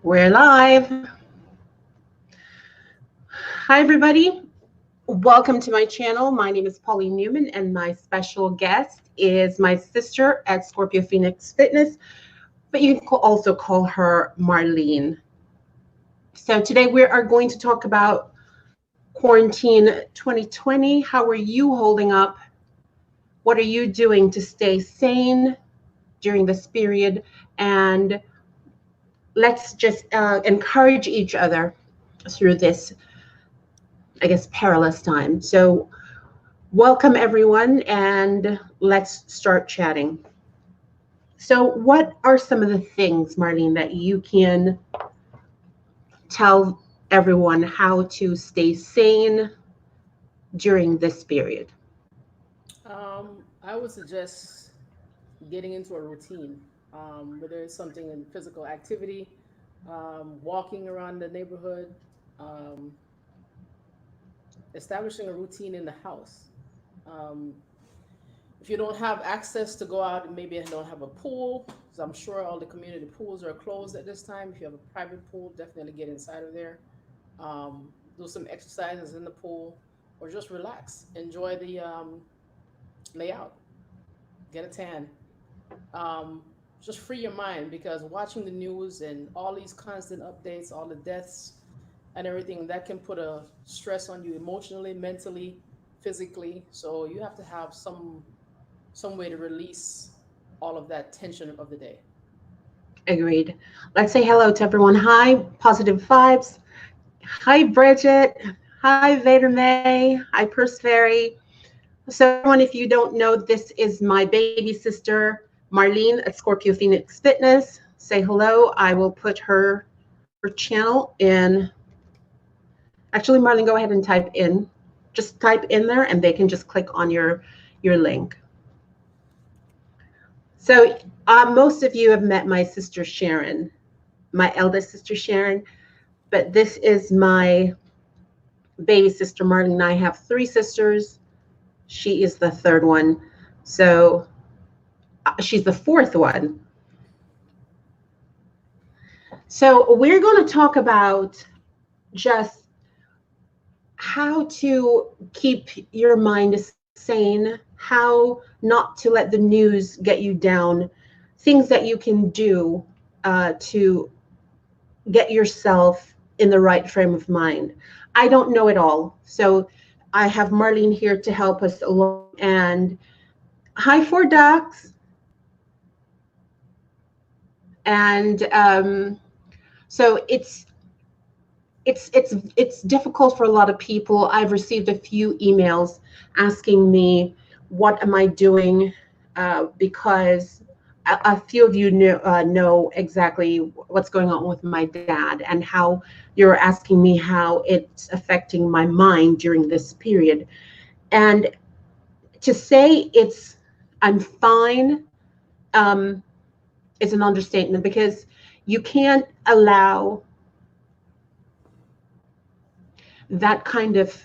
We're live. Hi, everybody. Welcome to my channel. My name is Pauline Newman, and my special guest is my sister at Scorpio Phoenix Fitness, but you can also call her Marlene. So today we are going to talk about quarantine 2020. How are you holding up? What are you doing to stay sane during this period? And let's just encourage each other through this, I guess, perilous time. So welcome everyone, and let's start chatting. So what are some of the things, Marlene, that you can tell everyone how to stay sane during this period? I would suggest getting into a routine, whether it's something in physical activity, walking around the neighborhood, um, establishing a routine in the house. Um, if you don't have access to go out and maybe you don't have a pool, because I'm sure all the community pools are closed at this time. If you have a private pool, definitely get inside of there. Do some exercises in the pool, or just relax. Enjoy the layout. Get a tan. um, just free your mind, because watching the news and all these constant updates, all the deaths and everything, that can put a stress on you emotionally, mentally, physically. So you have to have some way to release all of that tension of the day. Agreed. Let's say hello to everyone. Hi, Positive Vibes. Hi, Bridget. Hi, Vader May. Hi, Purse Fairy. So everyone, if you don't know, this is my baby sister, Marlene at Scorpio Phoenix Fitness. Say hello. I will put her channel in. Actually, Marlene, go ahead and type in. Just type in there, and they can just click on your link. So most of you have met my sister Sharon, my eldest sister Sharon, but this is my baby sister Marlene. I have three sisters. She is the third one. So she's the fourth one. So we're going to talk about just how to keep your mind sane, how not to let the news get you down, things that you can do to get yourself in the right frame of mind. I don't know it all. So I have Marlene here to help us along. And hi, Four Ducks. And so it's difficult for a lot of people. I've received a few emails asking me what am I doing, because a few of you know exactly what's going on with my dad, and how you're asking me how it's affecting my mind during this period. And to say I'm fine, um, is an understatement, because you can't allow that kind of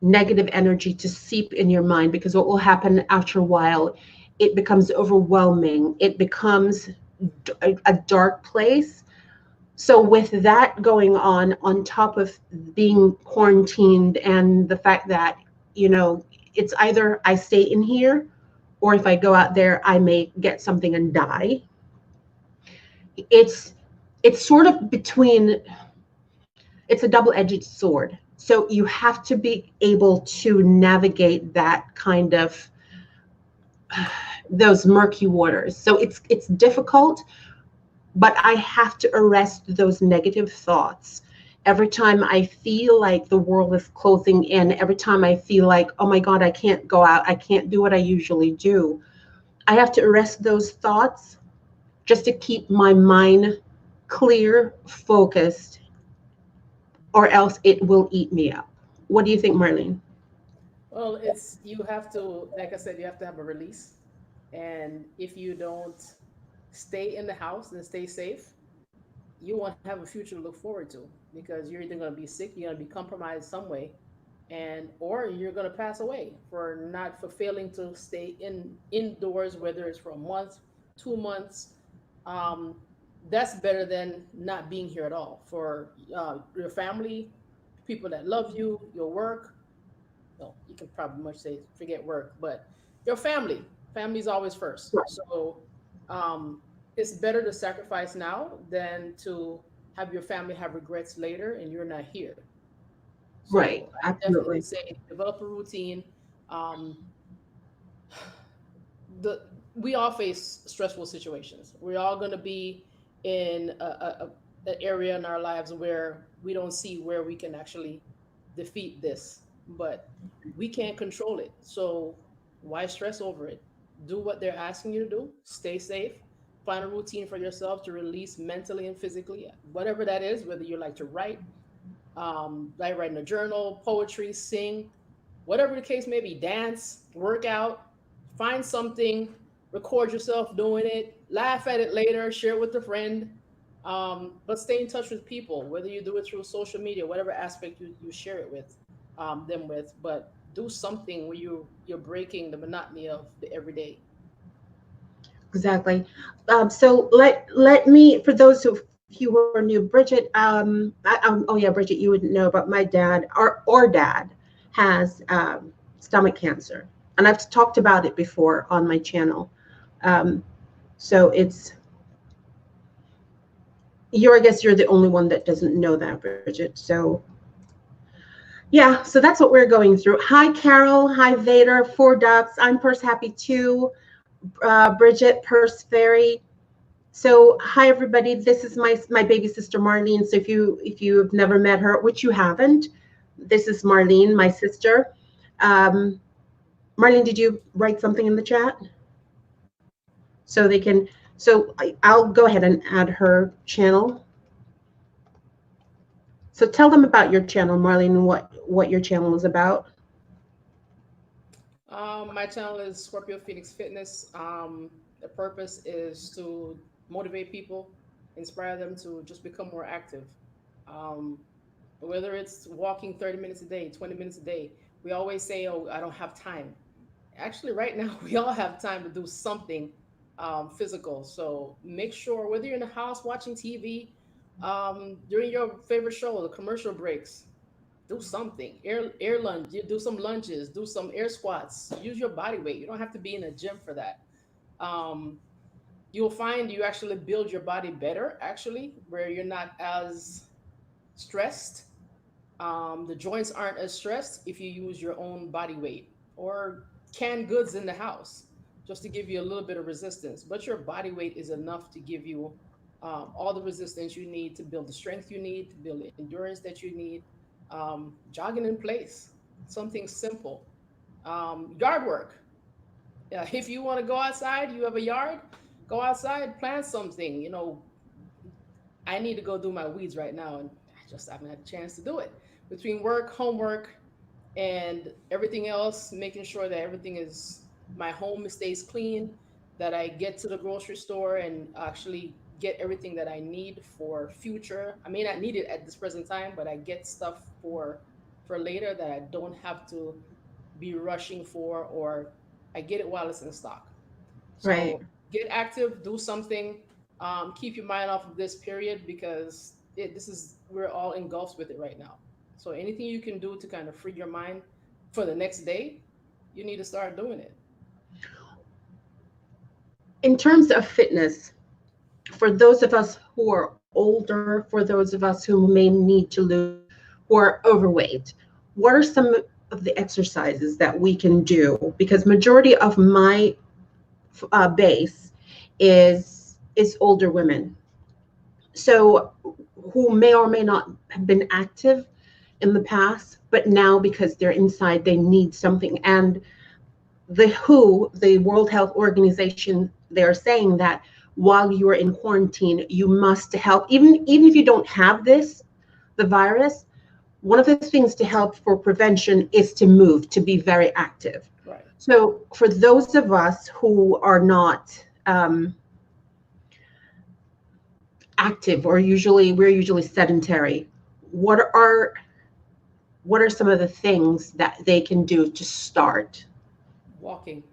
negative energy to seep in your mind, because what will happen after a while, it becomes overwhelming, it becomes a dark place. So with that going on top of being quarantined, and the fact that, you know, it's either I stay in here, or if I go out there I may get something and die. It's it's sort of between, it's a double-edged sword. So you have to be able to navigate that kind of those murky waters. So it's difficult, but I have to arrest those negative thoughts. Every time I feel like the world is closing in, every time I feel like, oh my God, I can't go out, I can't do what I usually do, I have to arrest those thoughts just to keep my mind clear, focused, or else it will eat me up. What do you think, Marlene? Well, it's you have to, like I said, you have to have a release. And if you don't stay in the house and stay safe, you won't have a future to look forward to, because you're either going to be sick, you're going to be compromised some way, and or you're going to pass away for failing to stay indoors, whether it's for a month, 2 months. Um, that's better than not being here at all for your family, people that love you, your work. No, you can probably much say forget work, but your family. Family is always first. Right. So um, it's better to sacrifice now than to have your family have regrets later and you're not here. Right. So I definitely Absolutely. say develop a routine. Um, the we all face stressful situations. We're all going to be in an area in our lives where we don't see where we can actually defeat this, but we can't control it. So why stress over it? Do what they're asking you to do. Stay safe. Find a routine for yourself to release mentally and physically, whatever that is. Whether you like to write, like write in a journal, poetry, sing, whatever the case may be, dance, work out, find something, record yourself doing it, laugh at it later, share it with a friend. But stay in touch with people, whether you do it through social media, whatever aspect you share it with them with. But do something where you're breaking the monotony of the everyday. Exactly. So let me, for those of you who are new, Bridget. Oh yeah, Bridget, you wouldn't know, but my dad, our dad, has stomach cancer, and I've talked about it before on my channel. Um, so it's I guess you're the only one that doesn't know that, Bridget. So yeah, so that's what we're going through. Hi, Carol. Hi, Vader. Four Ducks. I'm Purse Happy too. Bridget, Purse Fairy. So hi everybody. This is my baby sister Marlene. So if you have never met her, which you haven't, this is Marlene, my sister. Um, Marlene, did you write something in the chat so they can? So I'll go ahead and add her channel. So tell them about your channel, Marlene, and what your channel is about. My channel is Scorpio Phoenix Fitness. The purpose is to motivate people, inspire them to just become more active. Um, whether it's walking 30 minutes a day, 20 minutes a day, we always say, oh, I don't have time. Actually, right now, we all have time to do something physical. So make sure, whether you're in the house watching TV, during your favorite show, the commercial breaks, do something. Air lunge, you do some lunges, do some air squats, use your body weight. You don't have to be in a gym for that. Um, you'll find you actually build your body better, actually, where you're not as stressed. The joints aren't as stressed if you use your own body weight or canned goods in the house just to give you a little bit of resistance. But your body weight is enough to give you all the resistance you need to build the strength you need, to build the endurance that you need. Jogging in place, something simple. Yard work. If you want to go outside, you have a yard, go outside, plant something. I need to go do my weeds right now, and I just haven't had a chance to do it. Between work, homework, and everything else, making sure that everything is my home stays clean, that I get to the grocery store and actually get everything that I need for future. I may not need it at this present time, but I get stuff for later that I don't have to be rushing for, or I get it while it's in stock. Right. So get active, do something, keep your mind off of this period because this is we're all engulfed with it right now. So anything you can do to kind of free your mind for the next day, you need to start doing it. In terms of fitness, for those of us who are older, for those of us who may need to lose, who are overweight, what are some of the exercises that we can do? Because majority of my base is older women, so who may or may not have been active in the past, but now because they're inside, they need something. And the World Health Organization, they're saying that while you are in quarantine, you must help, even if you don't have the virus. One of the things to help for prevention is to move, to be very active. Right. So for those of us who are not active, or we're usually sedentary, what are some of the things that they can do to start? Walking.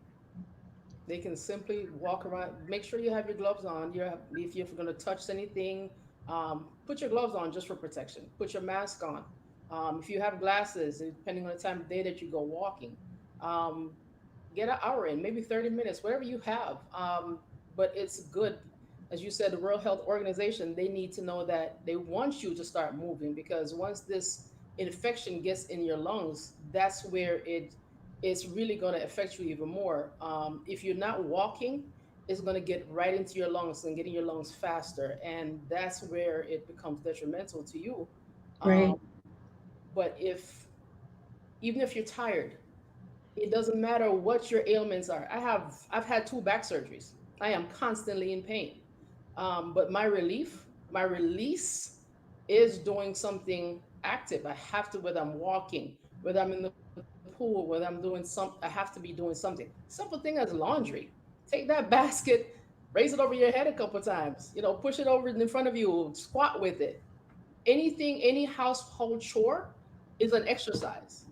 They can simply walk around. Make sure you have your gloves on. If you're going to touch anything, put your gloves on just for protection. Put your mask on. If you have glasses, depending on the time of day that you go walking, um, get an hour in, maybe 30 minutes, whatever you have. But it's good. As you said, the World Health Organization, they need to know that they want you to start moving, because once this infection gets in your lungs, that's where it's really going to affect you even more. If you're not walking, it's going to get right into your lungs and get in your lungs faster. And that's where it becomes detrimental to you. Um, Right. but even if you're tired, it doesn't matter what your ailments are. I've had two back surgeries. I am constantly in pain. But my release is doing something active. I have to, whether I'm walking, whether I'm in the pool, whether I'm doing I have to be doing something. Simple thing as laundry. Take that basket, raise it over your head a couple times, push it over in front of you, squat with it. Any household chore is an exercise.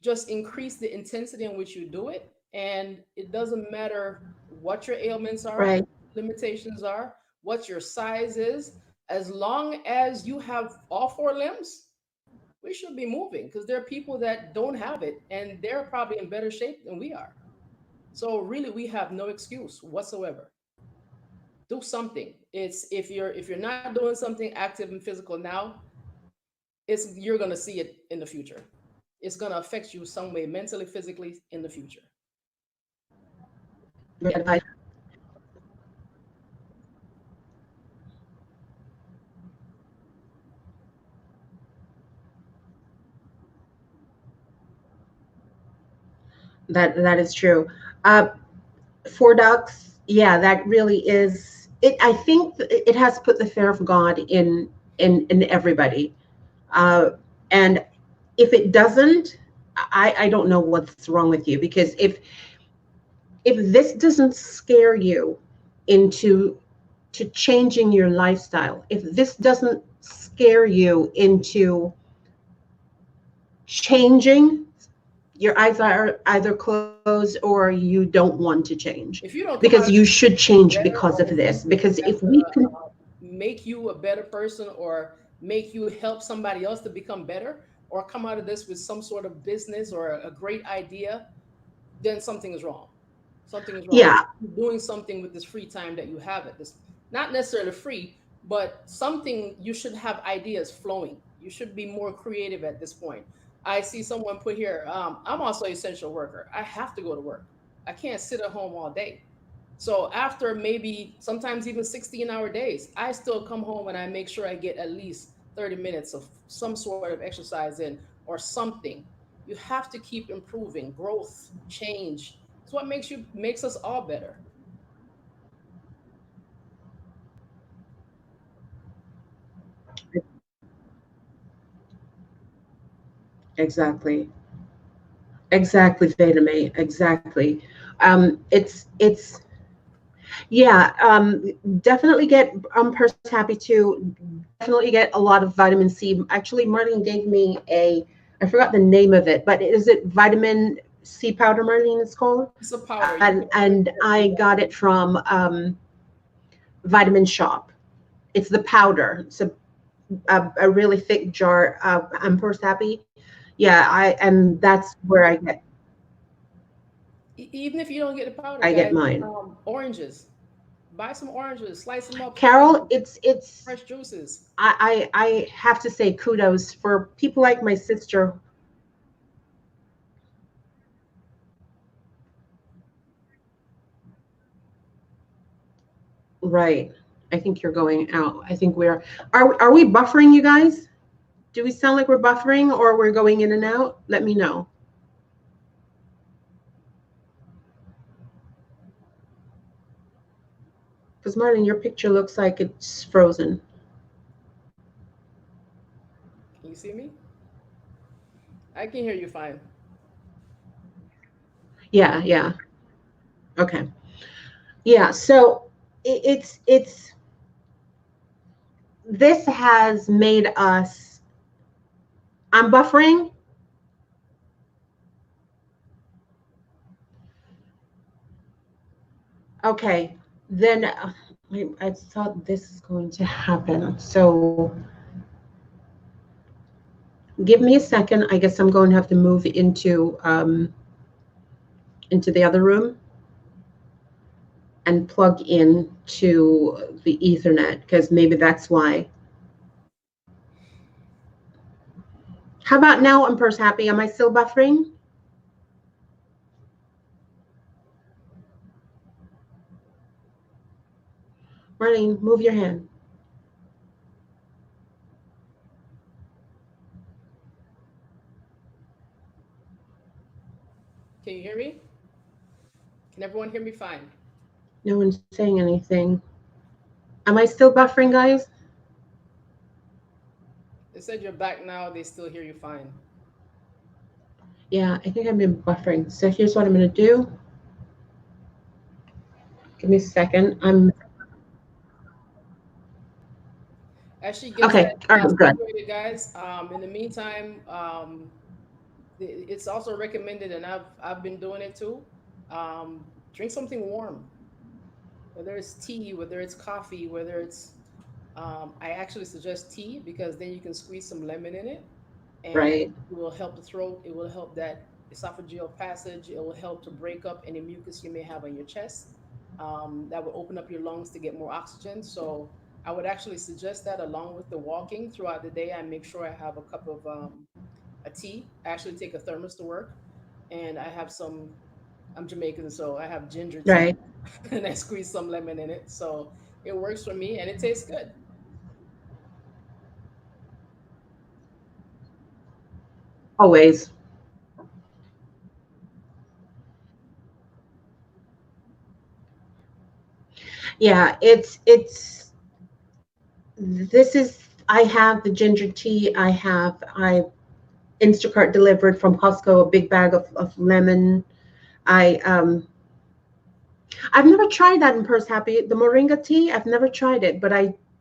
Just increase the intensity in which you do it, and it doesn't matter what your ailments are, Right. what your limitations are, what your size is. As long as you have all four limbs, we should be moving, because there are people that don't have it and they're probably in better shape than we are. So really, we have no excuse whatsoever. Do something. It's if you're not doing something active and physical now, it's you're going to see it in the future. It's going to affect you some way, mentally, physically, in the future. Advice. That is true. Uh, for ducks, yeah, that really is it. I think it has put the fear of God in everybody. Uh, and if it doesn't, I don't know what's wrong with you, because if this doesn't scare you into to changing your lifestyle, if this doesn't scare you into changing, your eyes are either closed or you don't want to change, If you don't come because out of you this should change better, because or of if you this. think Because that's if we gonna can, make you a better person, or make you help somebody else to become better, or come out of this with some sort of business or a great idea, then something is wrong. Something is wrong. You yeah, should be doing something with this free time that you have at this, not necessarily free, but something. You should have ideas flowing. You should be more creative at this point. I see someone put here, I'm also an essential worker. I have to go to work. I can't sit at home all day. So after maybe sometimes even 16-hour days, I still come home and I make sure I get at least 30 minutes of some sort of exercise in, or something. You have to keep improving. Growth, change. It's what makes us all better. exactly, exactly, Veda, exactly. It's Yeah, definitely get. I'm personally happy to definitely get a lot of vitamin C. Actually, Marlene gave me I forgot the name of it, but is it vitamin C powder, Marlene, it's called? It's a powder. You And can put it and in I your got it from Vitamin Shop. It's the powder. It's a really thick jar. I'm first happy. Yeah, and that's where even if you don't get the powder, I get guys. mine. Oranges. Buy some oranges, slice them up, Carol, it's fresh juices. I have to say kudos for people like my sister. Right. I think you're going out. I think are we buffering, you guys? Do we sound like we're buffering or we're going in and out? Let me know. Because Marlon, your picture looks like it's frozen. Can you see me? I can hear you fine. Yeah, yeah. Okay. Yeah. So it's this has made us. I'm buffering. Okay, then I thought this is going to happen. So give me a second. I guess I'm going to have to move into the other room and plug in to the Ethernet because maybe that's why. How about now? I'm first happy. Am I still buffering? Marlene, move your hand. Can you hear me? Can everyone hear me fine? No one's saying anything. Am I still buffering, guys? They said you're back now. They still hear you fine. Yeah, I think I've been buffering. So here's what I'm going to do. Give me a second. I'm As she gets okay. that All right, good. situated, guys. In the meantime, it's also recommended, and I've been doing it too. Drink something warm, whether it's tea, whether it's coffee, whether it's I actually suggest tea because then you can squeeze some lemon in it, and Right. it will help the throat. It will help that esophageal passage. It will help to break up any mucus you may have on your chest. That will open up your lungs to get more oxygen. So I would actually suggest that along with the walking throughout the day. I make sure I have a cup of a tea. I actually take a thermos to work, and I have some. I'm Jamaican, so I have ginger tea, Right. and I squeeze some lemon in it. So it works for me, and it tastes good. Always. Yeah, it's this is I have the ginger tea. I Instacart delivered from Costco a big bag of lemon. I I've never tried that in Purse Happy. The moringa tea, I've never tried it, but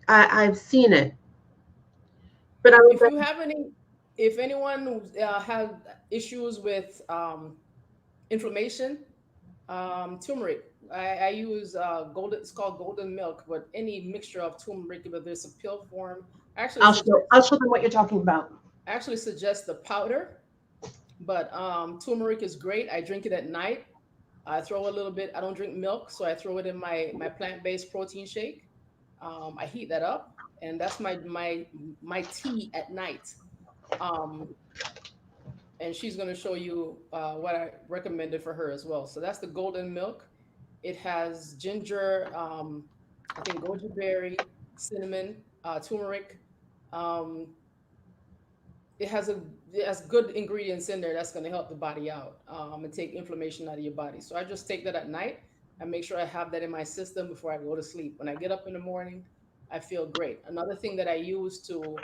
I've seen it. But I If was you have any, if anyone had issues with inflammation, turmeric. I use golden. It's called golden milk, but any mixture of turmeric, whether it's a pill form. I actually I'll suggest show them what you're talking about. I actually suggest the powder, but turmeric is great. I drink it at night. I throw a little bit. I don't drink milk, so I throw it in my plant based protein shake. I heat that up, and that's my tea at night. Um, and she's going to show you what I recommended for her as well. So that's the golden milk. It has ginger, I think goji berry, cinnamon, turmeric. Um, it has good ingredients in there that's going to help the body out and take inflammation out of your body. So I just take that at night. I make sure I have that in my system before I go to sleep. When I get up in the morning, I feel great. Another thing that I use to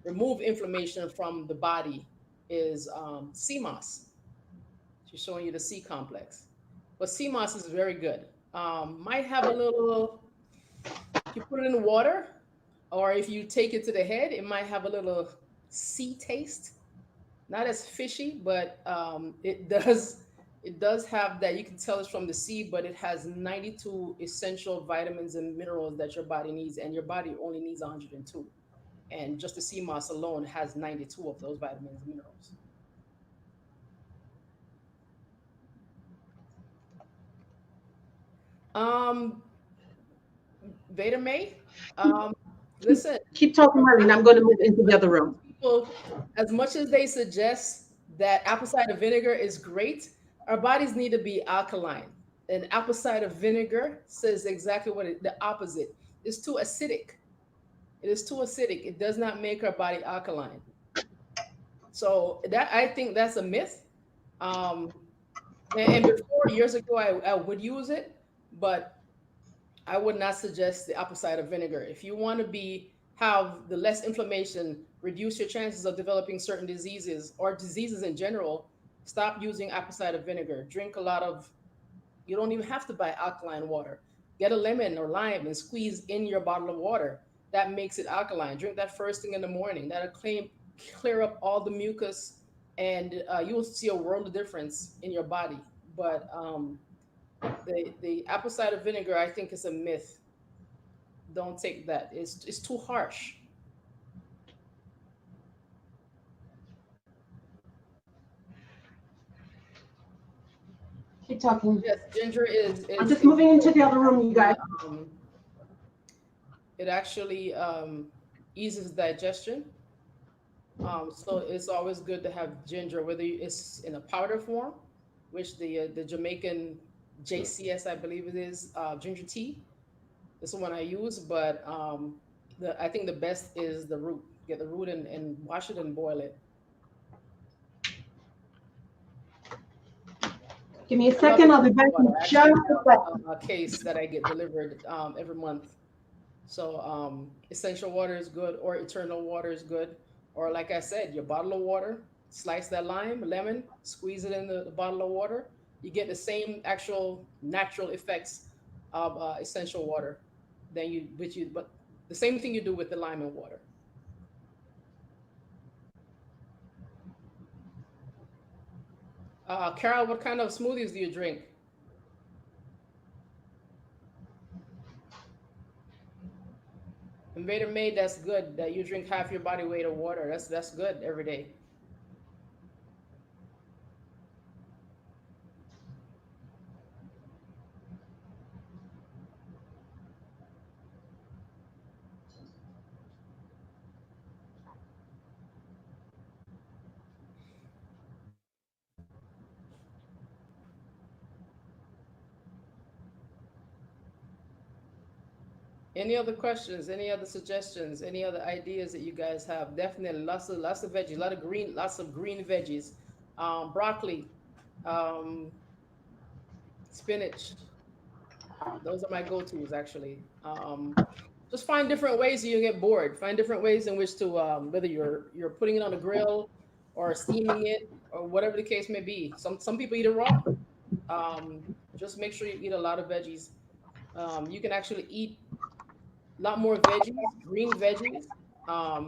remove inflammation from the body is sea moss. She's showing you the C complex. But sea moss is very good. Might have a little, if you put it in the water or if you take it to the head, it might have a little sea taste. Not as fishy, but it does have that. You can tell it's from the sea, but it has 92 essential vitamins and minerals that your body needs, and your body only needs 102. And just the sea moss alone has 92 of those vitamins and minerals. Um, Veda May, um, Keep, listen, keep talking, Marlene. I'm going to move into the other room. people, as much as they suggest that apple cider vinegar is great, our bodies need to be alkaline. And apple cider vinegar says exactly the opposite. It's too acidic. It is too acidic. It does not make our body alkaline. So that I think that's a myth. Um, and before years ago, I would use it, but I would not suggest the apple cider vinegar. If you want to have the less inflammation, reduce your chances of developing certain diseases or diseases in general, stop using apple cider vinegar. Drink a lot of, you don't even have to buy alkaline water. Get a lemon or lime and squeeze in your bottle of water. That makes it alkaline. Drink that first thing in the morning. That'll clear up all the mucus, and you will see a world of difference in your body. But The apple cider vinegar, I think, is a myth. Don't take that. It's too harsh. Keep talking. Yes, ginger I'm is just is moving into good. the other room, you guys. Um, it actually eases digestion. So it's always good to have ginger, whether it's in a powder form, which the Jamaican JCS, I believe it is, ginger tea. This is the one I use, but I think the best is the root. Get the root and wash it and boil it. Give me a I love second. I'll be back essential water. in I just actually a have second. a case that I get delivered every month. So essential water is good, or eternal water is good, or like I said, your bottle of water. Slice that lemon, squeeze it in the bottle of water. You get the same actual natural effects of essential water than but the same thing you do with the lime and water. Carol, what kind of smoothies do you drink? Invader Made, that's good. That you drink half your body weight of water. That's good every day. Any other questions? Any other suggestions? Any other ideas that you guys have? Definitely lots of veggies, lots of green veggies, broccoli, um, spinach. Those are my go-tos actually. Just find different ways you get bored. Find different ways in which to whether you're putting it on a grill or steaming it or whatever the case may be. Some people eat it raw. Just make sure you eat a lot of veggies. You can actually eat a lot more veggies, green veggies, um,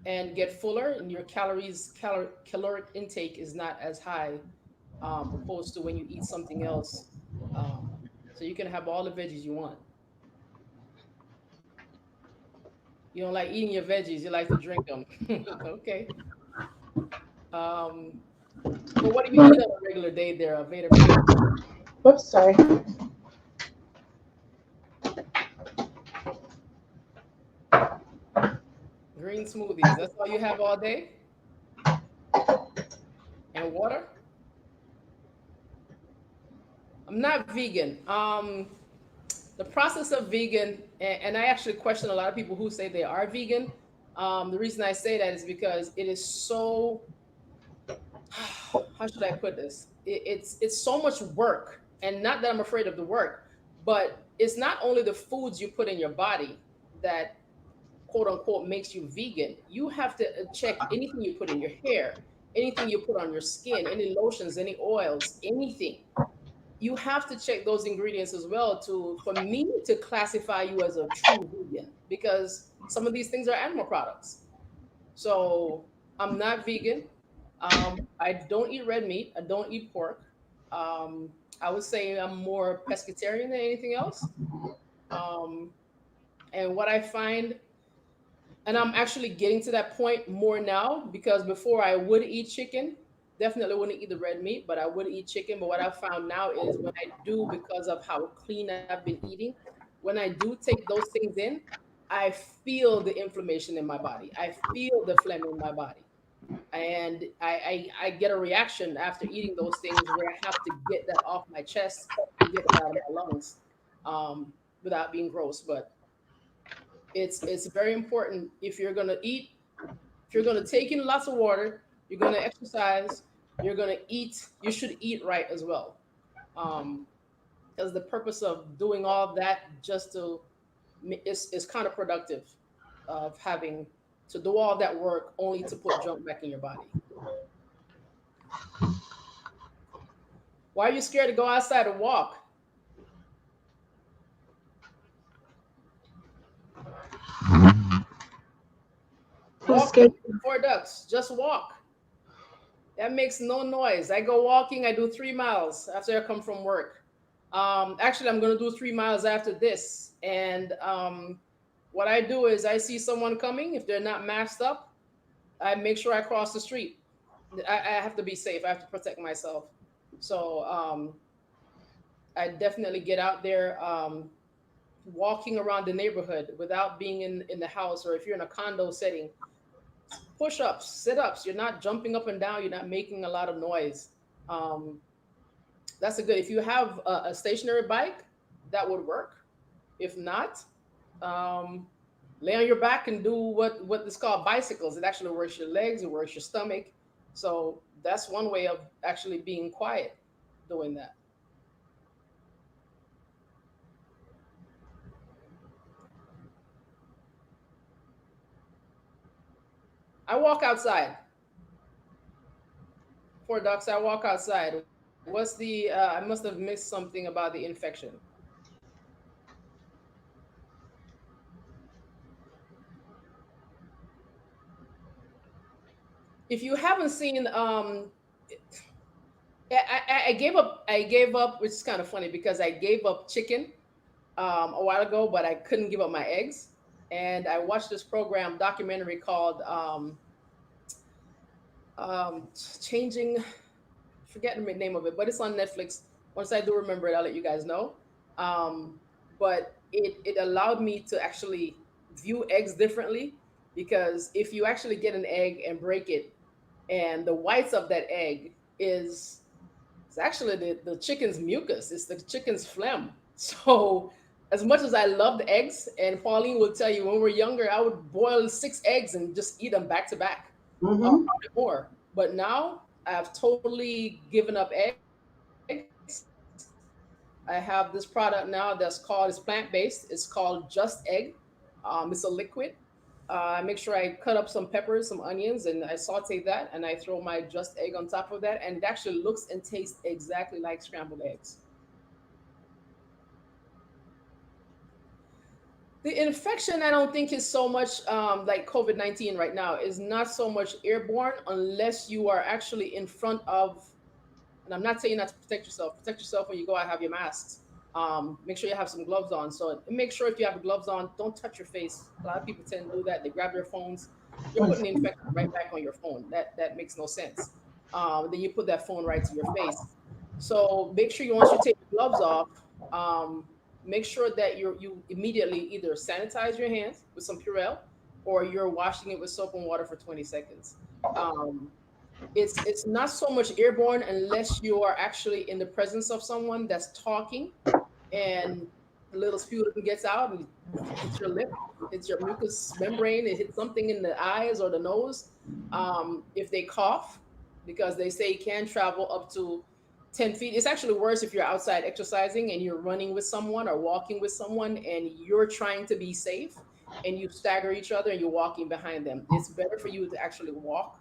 and get fuller, and your caloric intake is not as high, opposed to when you eat something else. Um, so you can have all the veggies you want. You don't like eating your veggies, you like to drink them. Okay. Um, but what do you eat on a regular day there, Vader Maid? Whoops, sorry. Green smoothies. That's all you have all day? And water? I'm not vegan. The process of vegan, and I actually question a lot of people who say they are vegan. The reason I say that is because it is so, how should I put this? It's so much work, and not that I'm afraid of the work, but it's not only the foods you put in your body that quote unquote makes you vegan. You have to check anything you put in your hair, anything you put on your skin, any lotions, any oils, anything. You have to check those ingredients as well to for me to classify you as a true vegan, because some of these things are animal products. So I'm not vegan. I don't eat red meat. I don't eat pork. Um, I would say I'm more pescatarian than anything else. Um, and what I find, and I'm actually getting to that point more now, because before I would eat chicken, definitely wouldn't eat the red meat, but I would eat chicken. But what I found now is when I do, because of how clean I've been eating, when I do take those things in, I feel the inflammation in my body. I feel the phlegm in my body. And I get a reaction after eating those things where I have to get that off my chest and get that out of my lungs, without being gross. But it's very important, if you're going to eat, if you're going to take in lots of water, you're going to exercise, you're going to eat, you should eat right as well. um because the purpose of doing all that just to is counterproductive, of having to do all that work only to put junk back in your body. Why are you scared to go outside and walk? Who's Walk like scared? four ducks, just walk. That makes no noise. I go walking, I do 3 miles after I come from work. Actually, I'm going to do 3 miles after this. And what I do is I see someone coming. If they're not masked up, I make sure I cross the street. I have to be safe. I have to protect myself. So I definitely get out there, walking around the neighborhood without being in the house, or if you're in a condo setting, push ups, sit ups. You're not jumping up and down. You're not making a lot of noise. Um, that's a good. If you have a stationary bike, that would work. If not, um, lay on your back and do what is called bicycles. It actually works your legs. It works your stomach. So that's one way of actually being quiet, doing that. I walk outside. For ducks, I walk outside. What's the? I must have missed something about the infection. If you haven't seen, I gave up. I gave up, which is kind of funny because I gave up chicken a while ago, but I couldn't give up my eggs. And I watched this program documentary called "Changing." Forget the name of it, but it's on Netflix. Once I do remember it, I'll let you guys know. Um, but it allowed me to actually view eggs differently, because if you actually get an egg and break it, and the whites of that egg is it's actually the chicken's mucus. It's the chicken's phlegm. So as much as I loved eggs, and Pauline will tell you when we were younger, I would boil 6 eggs and just eat them back to back, Mm-hmm. probably more. But now I've totally given up eggs. I have this product now it's plant-based. It's called Just Egg. It's a liquid. I make sure I cut up some peppers, some onions, and I saute that, and I throw my Just Egg on top of that, and it actually looks and tastes exactly like scrambled eggs. The infection, I don't think is so much like COVID-19 right now, is not so much airborne unless you are actually in front of, and I'm not saying not to protect yourself. Protect yourself when you go out, have your masks. Make sure you have some gloves on. So make sure if you have gloves on, don't touch your face. A lot of people tend to do that. They grab their phones. You're putting the infection right back on your phone. That makes no sense. Then you put that phone right to your face. So make sure you once you take the gloves off, um, make sure that you immediately either sanitize your hands with some Purell, or you're washing it with soap and water for 20 seconds. Um, it's not so much airborne unless you are actually in the presence of someone that's talking, and the little sputum gets out and hits your lip, hits your mucous membrane, it hits something in the eyes or the nose. If they cough, because they say it can travel up to 10 feet. It's actually worse if you're outside exercising and you're running with someone or walking with someone and you're trying to be safe, and you stagger each other and you're walking behind them. It's better for you to actually walk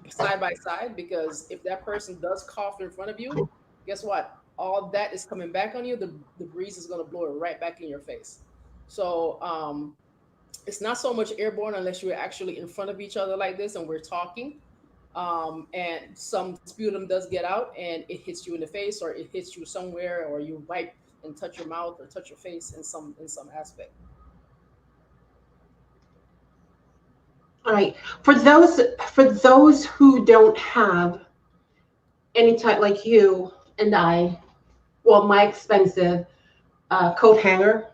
side by side, because if that person does cough in front of you, guess what? All that is coming back on you. The breeze is going to blow it right back in your face. So it's not so much airborne unless you're actually in front of each other like this and we're talking. And some sputum does get out and it hits you in the face, or it hits you somewhere, or you wipe and touch your mouth or touch your face in some aspect. All right. For those who don't have any type like you and I, well, my expensive coat hanger,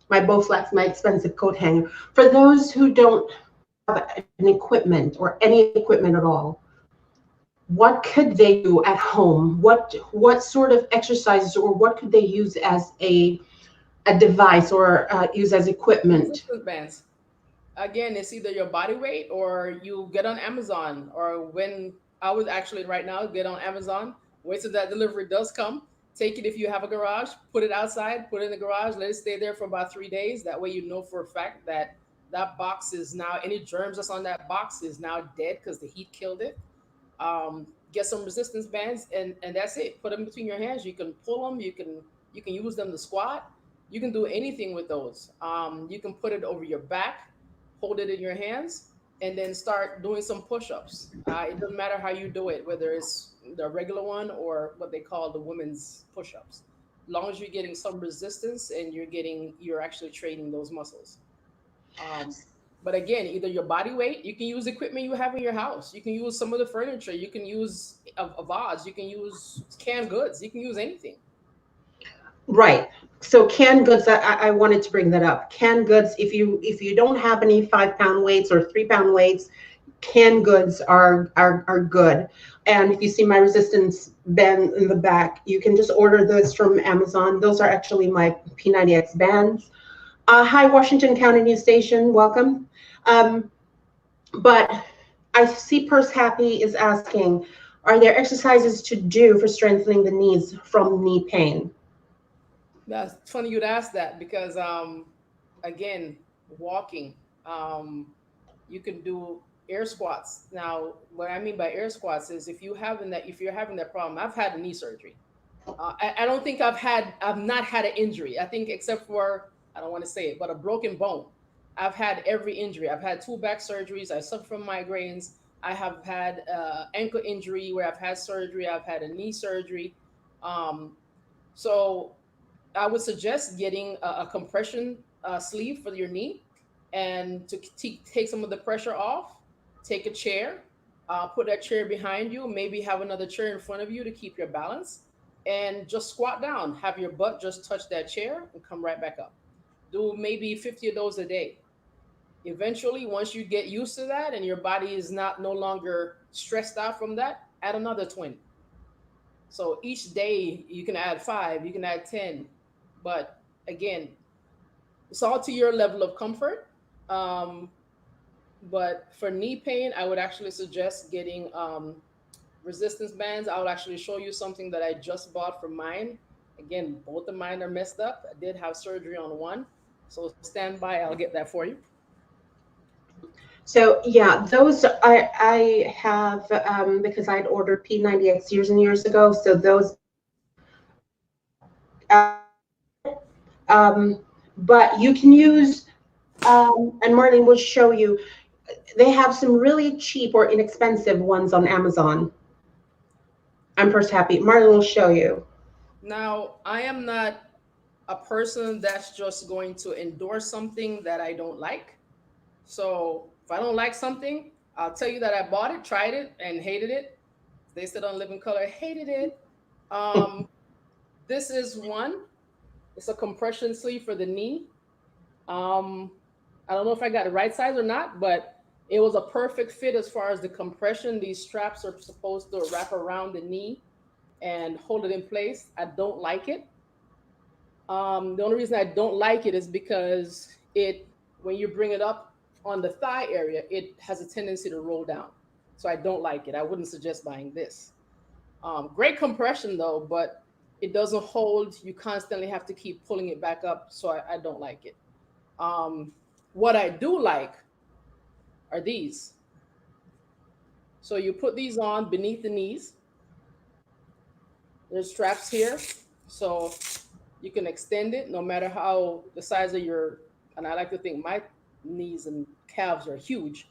my Bowflex, my expensive coat hanger. For those who don't have an equipment or any equipment at all, what could they do at home? What sort of exercises, or what could they use as a device, or use as equipment? Resistance bands. Again, it's either your body weight, or you get on Amazon, or when I would actually right now get on Amazon, wait till that delivery does come, take it if you have a garage, put it outside, put it in the garage, let it stay there for about 3 days. That way you know for a fact that that box is now, any germs that's on that box is now dead because the heat killed it. Get some resistance bands, and that's it. Put them between your hands. You can pull them. You can use them to squat. You can do anything with those. You can put it over your back, hold it in your hands, and then start doing some push-ups. It doesn't matter how you do it, whether it's the regular one or what they call the women's push-ups. long as you're getting some resistance and you're actually training those muscles. But again, either your body weight, you can use equipment you have in your house. You can use some of the furniture. You can use a vase. You can use canned goods. You can use anything. Right. So canned goods, I wanted to bring that up. Canned goods, if you don't have any 5-pound weights or 3-pound weights, canned goods are good. And if you see my resistance band in the back, you can just order those from Amazon. Those are actually my P90X bands. Hi, Washington County News Station, welcome. But I see Purse Happy is asking, are there exercises to do for strengthening the knees from knee pain? That's funny you'd ask that because, again, walking, you can do air squats. Now, what I mean by air squats is if you're having that problem, I've had a knee surgery. I don't think I've not had an injury. I think except for, I don't want to say it, but a broken bone. I've had every injury. I've had 2 back surgeries. I suffer from migraines. I have had ankle injury where I've had surgery. I've had a knee surgery. So I would suggest getting a compression sleeve for your knee, and to take some of the pressure off. Take a chair, put that chair behind you, maybe have another chair in front of you to keep your balance, and just squat down. Have your butt just touch that chair and come right back up. Do maybe 50 of those a day. Eventually, once you get used to that and your body is no longer stressed out from that, add another 20. So each day you can add 5, you can add 10. But again, it's all to your level of comfort. But for knee pain, I would actually suggest getting resistance bands. I will actually show you something that I just bought for mine. Again, both of mine are messed up. I did have surgery on one. So stand by, I'll get that for you. So yeah, those I have because I had ordered P90X years and years ago. So those, but you can use, and Marlene will show you, they have some really cheap or inexpensive ones on Amazon. I'm Purse Happy. Marlene will show you. Now, I am not a person that's just going to endorse something that I don't like. So if I don't like something, I'll tell you that I bought it, tried it, and hated it. They said on Living Color, hated it. This is one. It's a compression sleeve for the knee. I don't know if I got the right size or not, but it was a perfect fit as far as the compression. These straps are supposed to wrap around the knee and hold it in place. I don't like it. The only reason I don't like it is because when you bring it up on the thigh area, it has a tendency to roll down. So I don't like it. I wouldn't suggest buying this. Great compression though, but it doesn't hold. You constantly have to keep pulling it back up. So I don't like it. What I do like are these. So you put these on beneath the knees. There's straps here. So you can extend it no matter how the size of and I like to think my knees and calves are huge,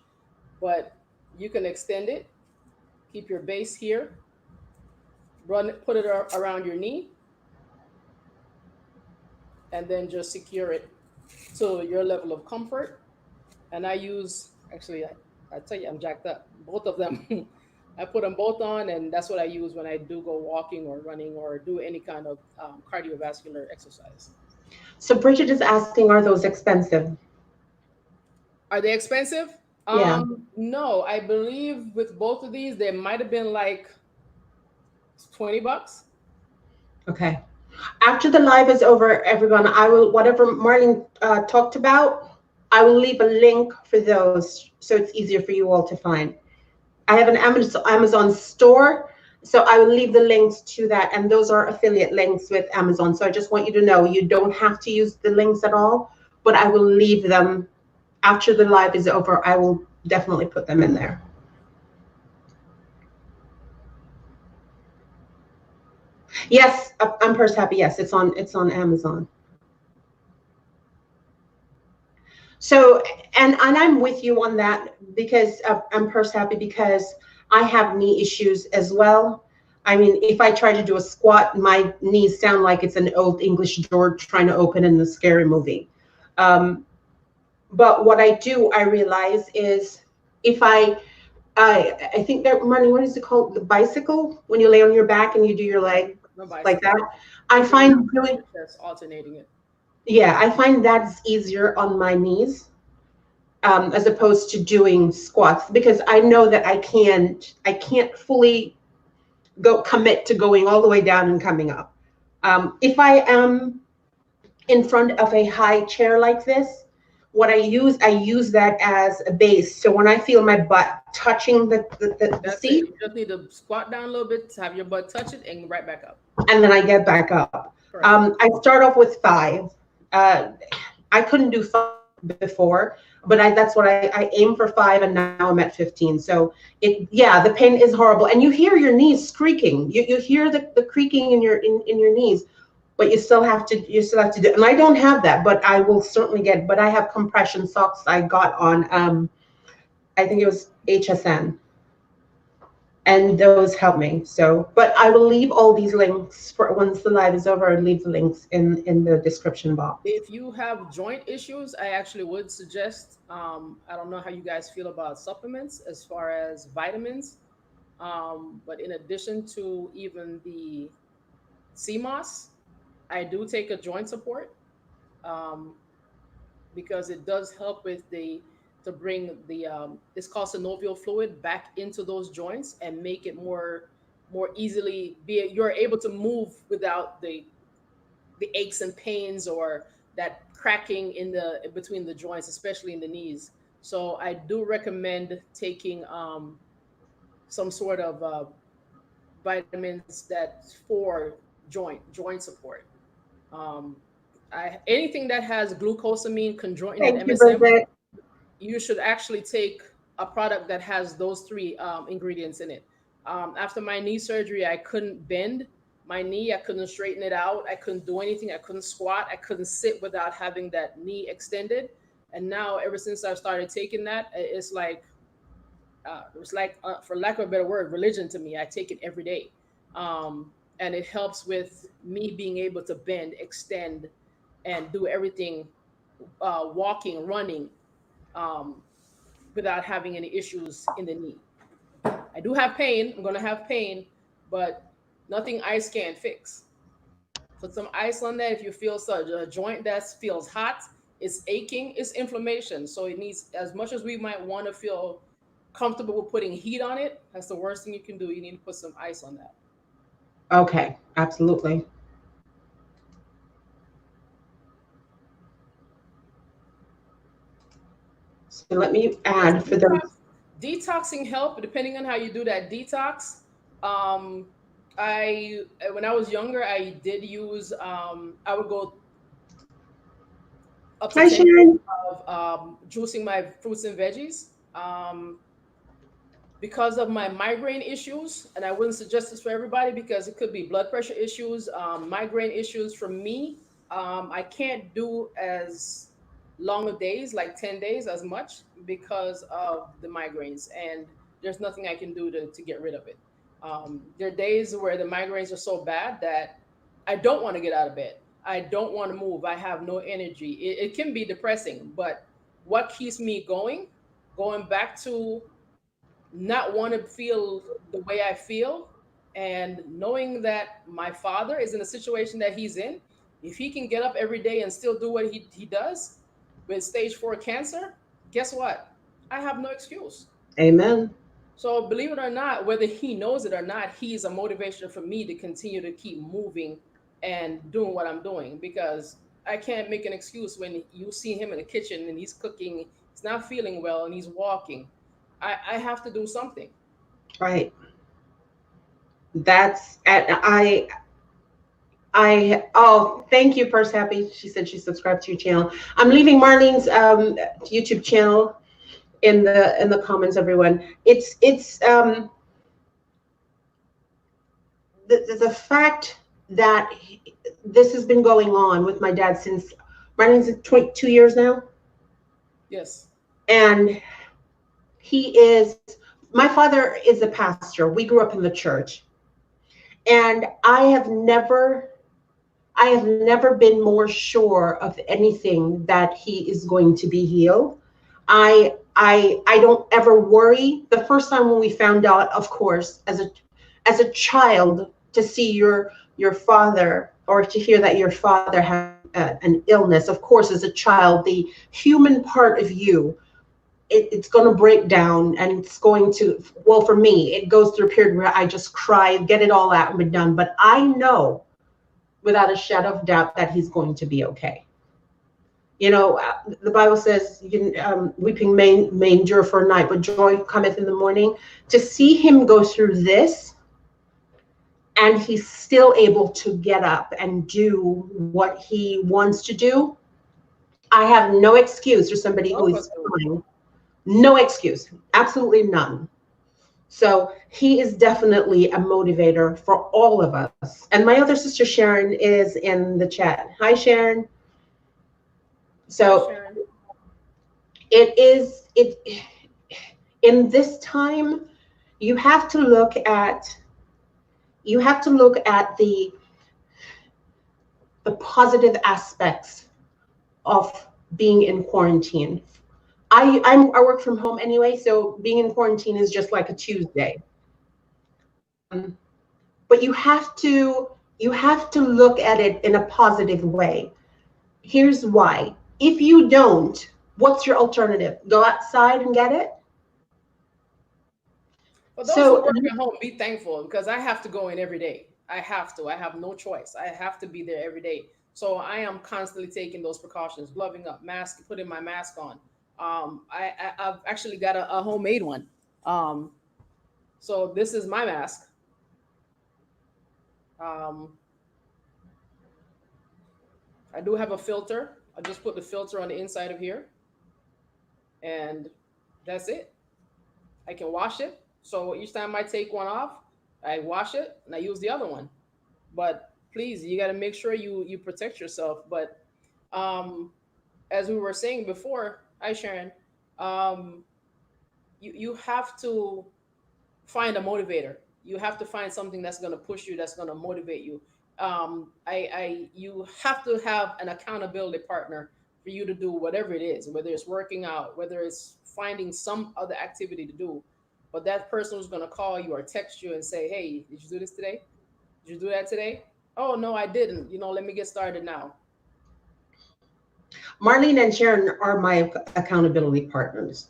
but you can extend it, keep your base here, put it around your knee, and then just secure it to your level of comfort. And I use, actually, I tell you, I'm jacked up, both of them. I put them both on, and that's what I use when I do go walking or running or do any kind of cardiovascular exercise. So Bridget is asking, are those expensive? Are they expensive? Yeah. No, I believe with both of these, they might have been like $20. Okay. After the live is over, everyone, I will, whatever Marlene talked about, I will leave a link for those so it's easier for you all to find. I have an Amazon store, so I will leave the links to that, and those are affiliate links with Amazon. So I just want you to know you don't have to use the links at all, but I will leave them after the live is over. I will definitely put them in there. Yes, I'm Purse Happy. Yes, it's on Amazon. So, and I'm with you on that because I'm Purse Happy because I have knee issues as well. I mean, if I try to do a squat, my knees sound like it's an old English door trying to open in the scary movie. But what I do, I realize is if I think they're running, what is it called? The bicycle, when you lay on your back and you do your leg like that. I find doing, alternating it. yeah, I find that's easier on my knees, as opposed to doing squats, because I know that I can't fully commit to going all the way down and coming up. If I am in front of a high chair like this, what I use that as a base. So when I feel my butt touching the seat, you just need to squat down a little bit to have your butt touch it and right back up. And then I get back up. I start off with 5. I couldn't do 5 before, but that's what I aim for 5, and now I'm at 15. So the pain is horrible, and you hear your knees creaking. You hear the creaking in your knees, but you still have to do. And I don't have that, but I will certainly get. But I have compression socks I got on. I think it was HSN. And those help me. So, but I will leave all these links for once the live is over. I'll leave the links in the description box. If you have joint issues, I actually would suggest, I don't know how you guys feel about supplements as far as vitamins. But in addition to even the CMOS, I do take a joint support, because it does help with to bring the it's called synovial fluid back into those joints and make it more easily you're able to move without the aches and pains or that cracking in between the joints, especially in the knees. So I do recommend taking some sort of vitamins that for joint support. Anything that has glucosamine, chondroitin, and MSM, you should actually take a product that has those 3 ingredients in it. After my knee surgery, I couldn't bend my knee. I couldn't straighten it out. I couldn't do anything. I couldn't squat. I couldn't sit without having that knee extended. And now, ever since I started taking that, it's like, for lack of a better word, religion to me. I take it every day. And it helps with me being able to bend, extend, and do everything, walking, running, without having any issues in the knee. I do have pain. I'm going to have pain, but nothing ice can't fix. Put some ice on that. If you feel a joint that feels hot, it's aching, it's inflammation. So it needs, as much as we might want to feel comfortable with putting heat on it, that's the worst thing you can do. You need to put some ice on that. Okay, absolutely. So let me add for those. Detoxing help, depending on how you do that detox. When I was younger, I did use, I would go up to 10 days of juicing my fruits and veggies. Because of my migraine issues, and I wouldn't suggest this for everybody because it could be blood pressure issues, migraine issues. For me, I can't do as long of days, like 10 days as much, because of the migraines, and there's nothing I can do to get rid of it. There are days where the migraines are so bad that I don't want to get out of bed. I don't want to move. I have no energy. It can be depressing, but what keeps me going back to not want to feel the way I feel, and knowing that my father is in a situation that he's in, if he can get up every day and still do what he does with stage 4 cancer, guess what? I have no excuse. Amen. So believe it or not, whether he knows it or not, he's a motivation for me to continue to keep moving and doing what I'm doing, because I can't make an excuse when you see him in the kitchen and he's cooking, he's not feeling well, and he's walking. I have to do something. Right. That's oh, thank you, Purse Happy. She said she subscribed to your channel. I'm leaving Marlene's YouTube channel in the comments, everyone. It's the fact that this has been going on with my dad since Marlene's 22 years now. Yes. And my father is a pastor. We grew up in the church. And I have never been more sure of anything that he is going to be healed. I don't ever worry. The first time when we found out, of course, as a child, to see your father, or to hear that your father had an illness, of course, as a child, the human part of you, it's going to break down, and it's going to, well, for me, it goes through a period where I just cry, get it all out and be done. But I know without a shadow of doubt that he's going to be okay. You know, the Bible says, you can, weeping may endure for a night, but joy cometh in the morning. To see him go through this, and he's still able to get up and do what he wants to do, I have no excuse for somebody who is fine. No excuse, absolutely none. So he is definitely a motivator for all of us. And my other sister Sharon is in the chat. Hi, Sharon. So it in this time, you have to look at the positive aspects of being in quarantine. I work from home anyway, so being in quarantine is just like a Tuesday. But you have to look at it in a positive way. Here's why. If you don't, what's your alternative? Go outside and get it? For those who work at home, be thankful, because I have to go in every day. I have to. I have no choice. I have to be there every day. So I am constantly taking those precautions, gloving up, mask, putting my mask on. I've actually got a homemade one. So this is my mask. I do have a filter. I just put the filter on the inside of here, and that's it. I can wash it. So each time I take one off, I wash it and I use the other one. But please, you got to make sure you protect yourself. But as we were saying before, hi Sharon, you have to find a motivator. You have to find something that's going to push you, that's going to motivate you. You have to have an accountability partner for you to do whatever it is, whether it's working out, whether it's finding some other activity to do. But that person who's going to call you or text you and say, hey, did you do this today? Did you do that today? Oh, no, I didn't. Let me get started now. Marlene and Sharon are my accountability partners.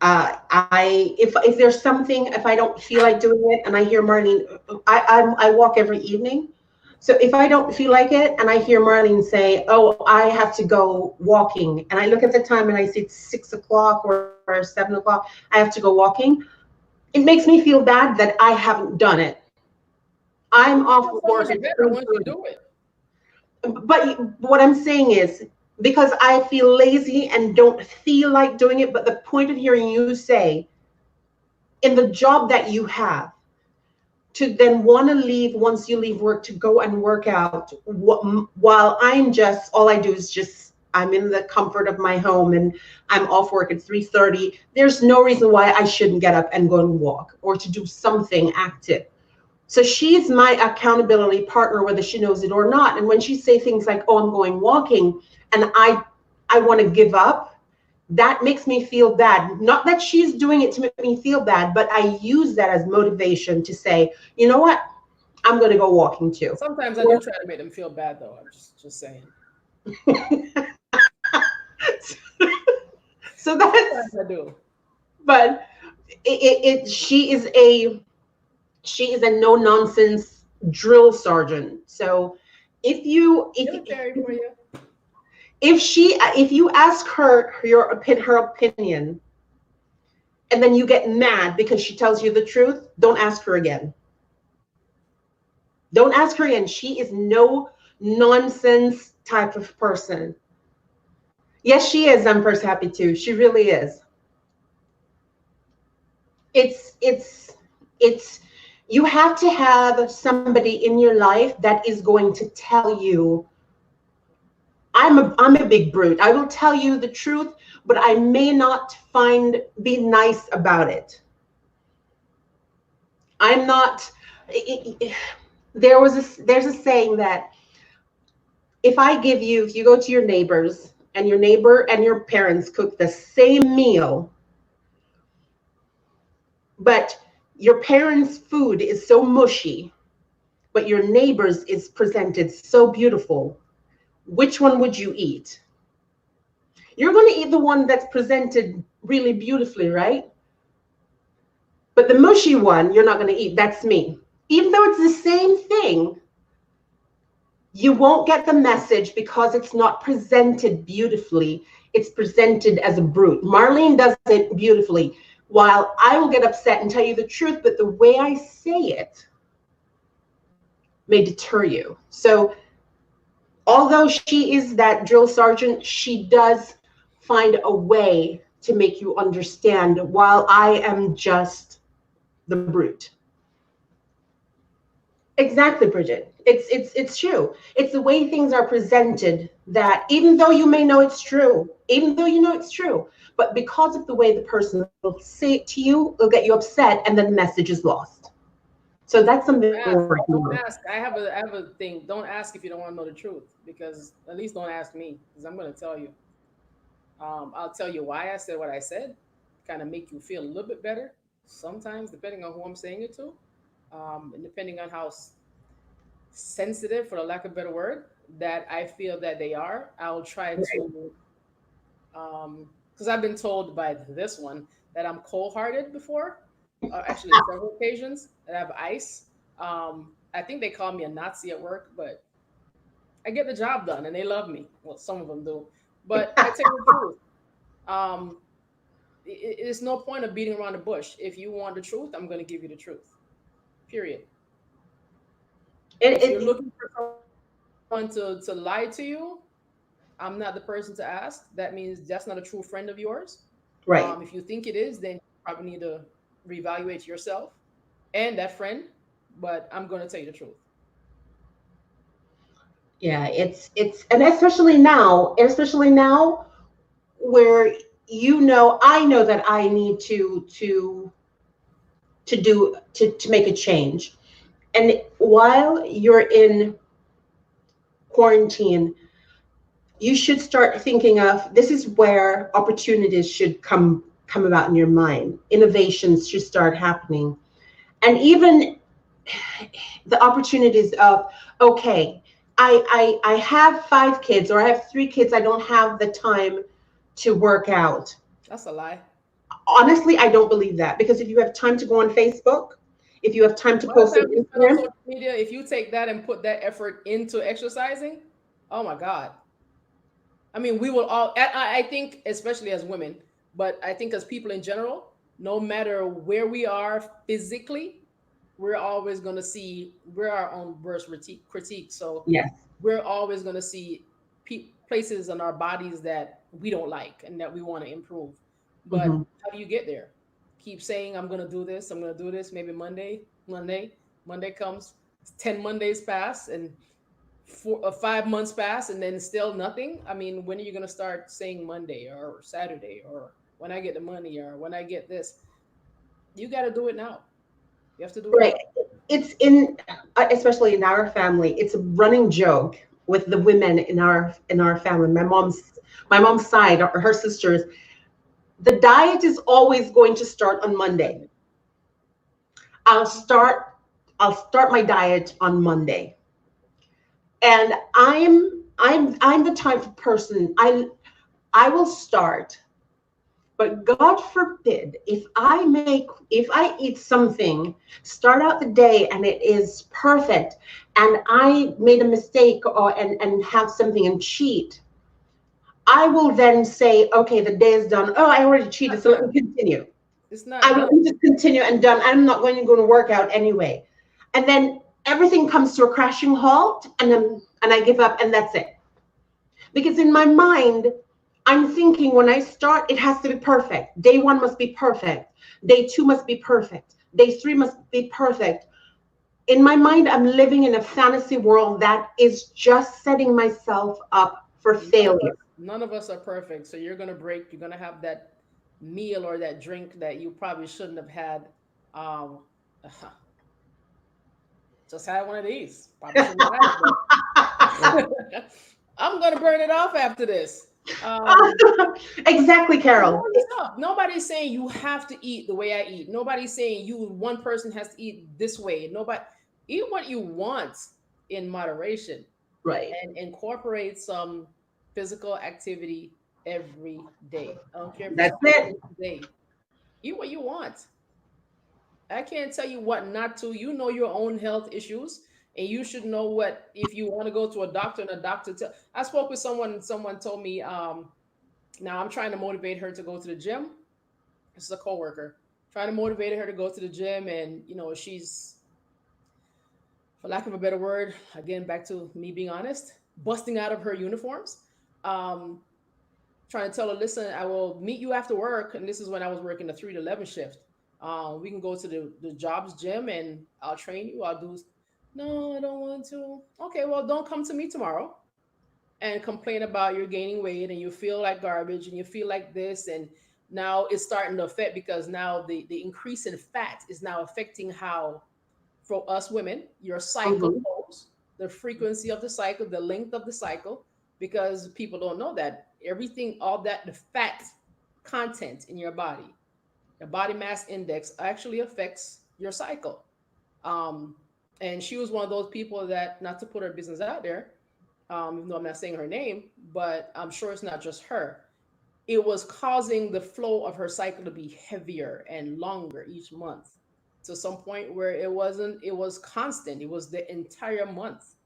If there's something, if I don't feel like doing it, and I hear Marlene, I walk every evening. So if I don't feel like it, and I hear Marlene say, oh, I have to go walking, and I look at the time and I see it's 6 o'clock or 7 o'clock, I have to go walking, it makes me feel bad that I haven't done it. I'm off work. But what I'm saying is, because I feel lazy and don't feel like doing it, but the point of hearing you say, in the job that you have, to then want to leave once you leave work to go and work out, while all I do is just, I'm in the comfort of my home and I'm off work at 3:30. There's no reason why I shouldn't get up and go and walk or to do something active. So she's my accountability partner, whether she knows it or not. And when she say things like, oh, I'm going walking, and I want to give up, that makes me feel bad. Not that she's doing it to make me feel bad, but I use that as motivation to say, you know what? I'm going to go walking too. Sometimes I do try to make them feel bad, though. I'm just saying. So that's I do. But she is a no nonsense drill sergeant. So if you ask her her opinion, and then you get mad because she tells you the truth, don't ask her again. Don't ask her again. She is no nonsense type of person. Yes, she is. I'm first happy too. She really is. It's you have to have somebody in your life that is going to tell you, I'm a big brute. I will tell you the truth, but I may not be nice about it. I'm not, there's a saying that if you go to your neighbors and your neighbor and your parents cook the same meal, but your parents' food is so mushy, but your neighbor's is presented so beautiful, which one would you eat? You're going to eat the one that's presented really beautifully, right? But the mushy one, you're not going to eat. That's me. Even though it's the same thing, you won't get the message because it's not presented beautifully. It's presented as a brute. Marlene does it beautifully, while I will get upset and tell you the truth, but the way I say it may deter you. So although she is that drill sergeant, she does find a way to make you understand, while I am just the brute. Exactly, Bridget. It's true. It's the way things are presented that even though you may know it's true, even though you know it's true, but because of the way the person will say it to you, it'll get you upset, and then the message is lost. So that's something we're working on. Don't ask. I have a thing. Don't ask if you don't want to know the truth, because at least don't ask me, because I'm going to tell you. I'll tell you why I said what I said, kind of make you feel a little bit better. Sometimes, depending on who I'm saying it to, and depending on how sensitive, for the lack of a better word, that I feel that they are, I'll try to, because I've been told by this one that I'm cold-hearted before, actually several occasions, that I have ice. I think they call me a Nazi at work, but I get the job done and they love me. Well, some of them do, but I tell you the truth. Um, it's no point of beating around the bush. If you want the truth, I'm going to give you the truth. Period. If you're looking for someone to lie to you, I'm not the person to ask. That means that's not a true friend of yours. Right. If you think it is, then you probably need to reevaluate yourself and that friend. But I'm going to tell you the truth. Yeah, and especially now where I know that I need to make a change. And while you're in quarantine, you should start thinking of, this is where opportunities should come about in your mind. Innovations should start happening. And even the opportunities of, okay, I have 5 kids, or I have 3 kids, I don't have the time to work out. That's a lie. Honestly, I don't believe that, because if you have time to go on Facebook, if you have time to By the post on time you spend on Instagram, social media, if you take that and put that effort into exercising, oh my God. I mean, we will all, I think, especially as women, but I think as people in general, no matter where we are physically, we're always going to see, we're our own worst critique. So yes. we're always going to see places in our bodies that we don't like and that we want to improve. But Hmm. how do you get there? Keep saying, I'm going to do this. I'm going to do this. Maybe Monday comes, 10 Mondays pass, and 5 months pass, and then still nothing. I mean, when are you going to start saying Monday or Saturday, or when I get the money, or when I get this? You got to do it now. You have to do it Right. now. It's especially in our family, it's a running joke with the women in our family. My mom's side, or her sisters, the diet is always going to start on Monday. I'll start I'll start my diet on Monday. And I'm the type of person, I will start, but God forbid if I eat something, start out the day and it is perfect, and I made a mistake, and have something and cheat, I will then say, okay, the day is done. Oh, I already cheated, Not so let me done. continue. It's not I will done. just continue and done. I'm not going to work out anyway. And then everything comes to a crashing halt, and I give up, and that's it. Because in my mind, I'm thinking, when I start, it has to be perfect. Day 1 must be perfect. Day 2 must be perfect. Day 3 must be perfect. In my mind, I'm living in a fantasy world that is just setting myself up for failure. None of us are perfect. So you're gonna break. You're gonna have that meal or that drink that you probably shouldn't have had. Um, Just had one of these. Probably shouldn't have, but I'm gonna burn it off after this. Exactly, Carol. Nobody's saying you have to eat the way I eat. Nobody's saying you one person has to eat this way. Nobody eat what you want in moderation Right. and incorporate some physical activity every day. I don't care if That's it's it. day. Eat what you want. I can't tell you what not to. You know your own health issues, and you should know what if you want to go to a doctor and a doctor tell. I spoke with someone, and someone told me, now I'm trying to motivate her to go to the gym. This is a coworker trying to motivate her to go to the gym, and she's, for lack of a better word, again back to me being honest, busting out of her uniforms. Um, Trying to tell her, listen, I will meet you after work, and this is when I was working the 3 to 11 shift. We can go to the jobs gym, and I'll train you. I'll do. No, I don't want to. Okay, well, don't come to me tomorrow and complain about you're gaining weight and you feel like garbage and you feel like this, and now it's starting to affect because now the increase in fat is now affecting how, for us women, your cycle Mhm. goes, the frequency of the cycle, the length of the cycle, because people don't know that everything, all that, the fat content in your body, the body mass index actually affects your cycle. Um, and she was one of those people that, not to put her business out there, even though I'm not saying her name, but I'm sure it's not just her. It was causing the flow of her cycle to be heavier and longer each month to some point where it wasn't, it was constant. It was the entire month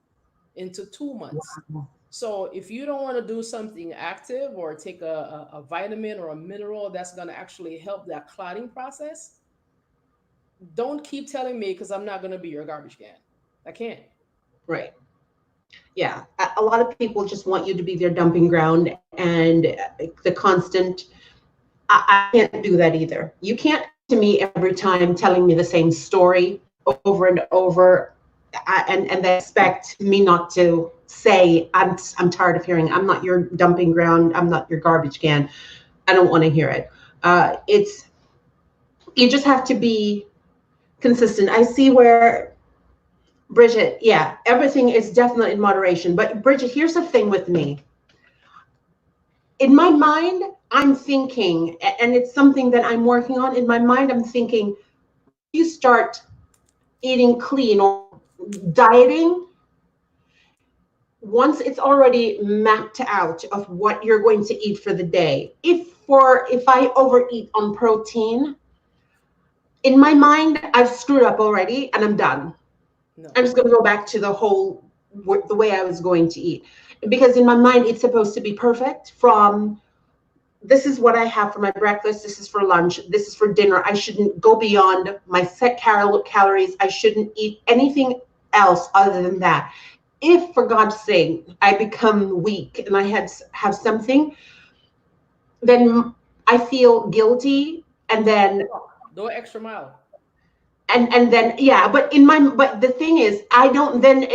into 2 months. Wow. So if you don't want to do something active or take a vitamin or a mineral that's going to actually help that clotting process, don't keep telling me because I'm not going to be your garbage can. I can't. Right. Yeah. A lot of people just want you to be their dumping ground and the constant. I can't do that either. You can't come to me every time telling me the same story over and over, and they expect me not to say I'm tired of hearing. I'm not your dumping ground. I'm not your garbage can. I don't want to hear it. It's You just have to be consistent. I see where Bridget, yeah, everything is definitely in moderation. But Bridget, here's the thing with me. In my mind, I'm thinking, and it's something that I'm working on. In my mind, I'm thinking, you start eating clean or dieting, once it's already mapped out of what you're going to eat for the day. If I overeat on protein, in my mind, I've screwed up already and I'm done. No. I'm just going to go back to the way I was going to eat. Because in my mind, it's supposed to be perfect from this is what I have for my breakfast. This is for lunch. This is for dinner. I shouldn't go beyond my set calories. I shouldn't eat anything else other than that. If, for God's sake, I become weak and I have something, then I feel guilty, and then Go extra mile. and then yeah. But the thing is, I don't then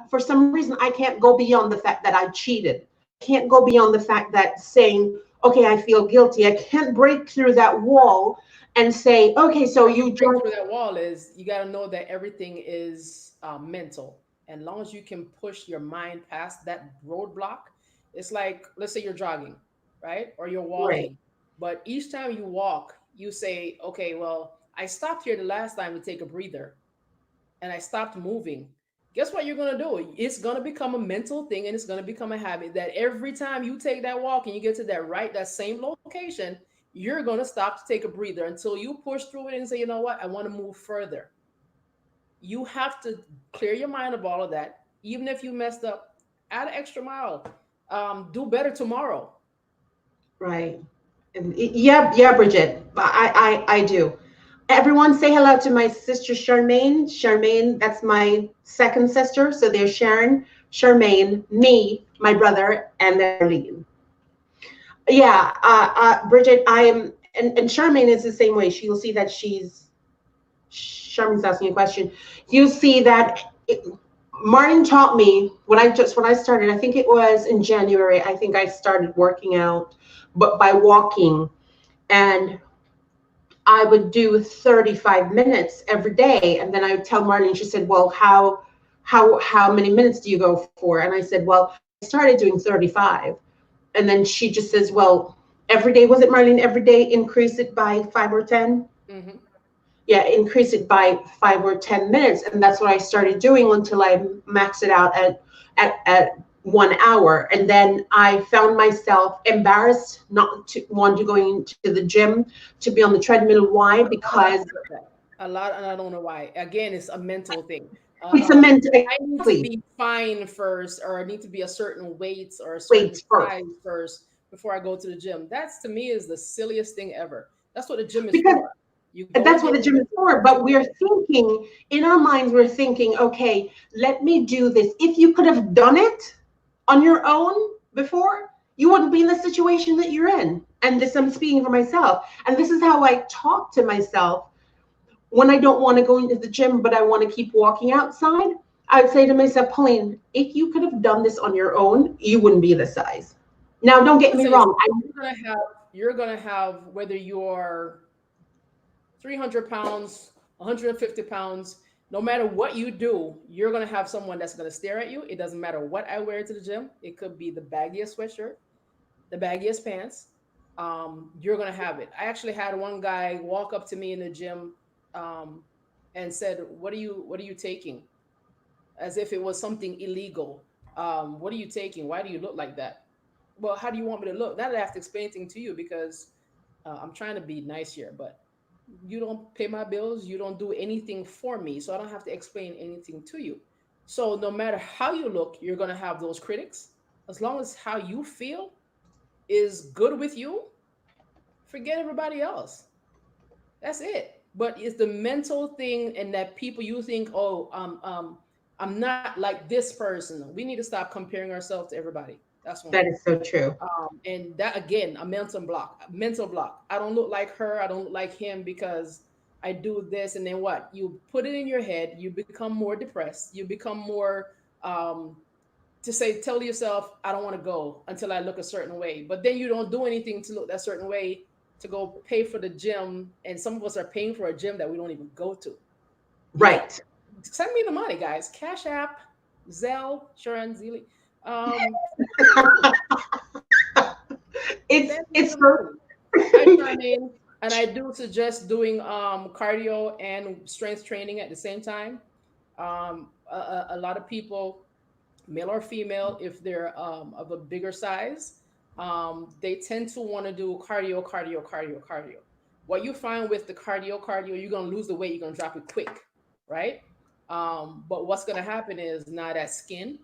for some reason I can't go beyond the fact that I cheated. I can't go beyond the fact that saying, okay, I feel guilty. I can't break through that wall and say, okay, so You you break drunk. through that wall is you got to know that everything is mental. And long as you can push your mind past that roadblock, it's like, let's say you're jogging, right? Or you're Right. walking. But each time you walk, you say, okay, well, I stopped here the last time to take a breather and I stopped moving. Guess what you're going to do? It's going to become a mental thing and it's going to become a habit that every time you take that walk and you get to that same location, you're going to stop to take a breather until you push through it and say, you know what? I want to move further. You have to clear your mind of all of that. Even if you messed up, add an extra mile. Do better tomorrow. Right. Yeah, yeah, Bridget. I do. Everyone say hello to my sister Charmaine. Charmaine, that's my second sister. So there's Sharon, Charmaine, me, my brother, and then Pauline. Yeah, Bridget, I am, and Charmaine is the same way. She'll see that Charmaine's asking a question. You'll see that Martin taught me when I started, I think it was in January, I think I started working out, but by walking. And I would do 35 minutes every day. And then I would tell Marlene, she said, well, how many minutes do you go for? And I said, well, I started doing 35. And then she just says, well, every day, was it, Marlene? Every day, increase it by 5 or 10? Mm-hmm. Yeah, increase it by 5 or 10 minutes. And that's what I started doing until I maxed it out at 1 hour. And then I found myself embarrassed not to want to go into the gym, to be on the treadmill. Why? Because A lot, and I don't know why. Again, it's a mental thing. it's a mental, I need to be fine first, or I need to be a certain weight or a certain weight first. size first before I go to the gym. That's, to me, is the silliest thing ever. That's what the gym is Because for. You go that's what the there, gym is for. But we're thinking, in our minds, we're thinking, okay, let me do this. If you could have done it on your own before, you wouldn't be in the situation that you're in. And this, I'm speaking for myself. And this is how I talk to myself when I don't want to go into the gym, but I want to keep walking outside. I would say to myself, Pauline, if you could have done this on your own, you wouldn't be this size. Now, don't get me wrong. You're gonna have, whether you're 300 pounds, 150 pounds, no matter what you do, you're going to have someone that's going to stare at you. It doesn't matter what I wear to the gym. It could be the baggiest sweatshirt, the baggiest pants. You're going to have it. I actually had one guy walk up to me in the gym and said, what are you taking? As if it was something illegal. What are you taking? Why do you look like that? Well, how do you want me to look? Now that I have to explain things to you, because I'm trying to be nice here, but you don't pay my bills, you don't do anything for me, so I don't have to explain anything to you. So no matter how you look, you're going to have those critics. As long as how you feel is good with you, forget everybody else. That's it. But it's the mental thing, and that people, you think, oh, I'm not like this person. We need to stop comparing ourselves to everybody. That's one That thing. is so true. And that, again, a mental block. A mental block. I don't look like her. I don't look like him because I do this. And then what? You put it in your head. You become more depressed. You become more tell yourself, I don't want to go until I look a certain way. But then you don't do anything to look that certain way, to go pay for the gym. And some of us are paying for a gym that we don't even go to. Right. Send me the money, guys. Cash App, Zelle, Sharon, Zealy. It's for I chime in, and I do suggest doing cardio and strength training at the same time. A lot of people, male or female, if they're of a bigger size, they tend to want to do cardio. What you find with the cardio, you're gonna lose the weight, you're gonna drop it quick, right? But what's gonna happen is now that skin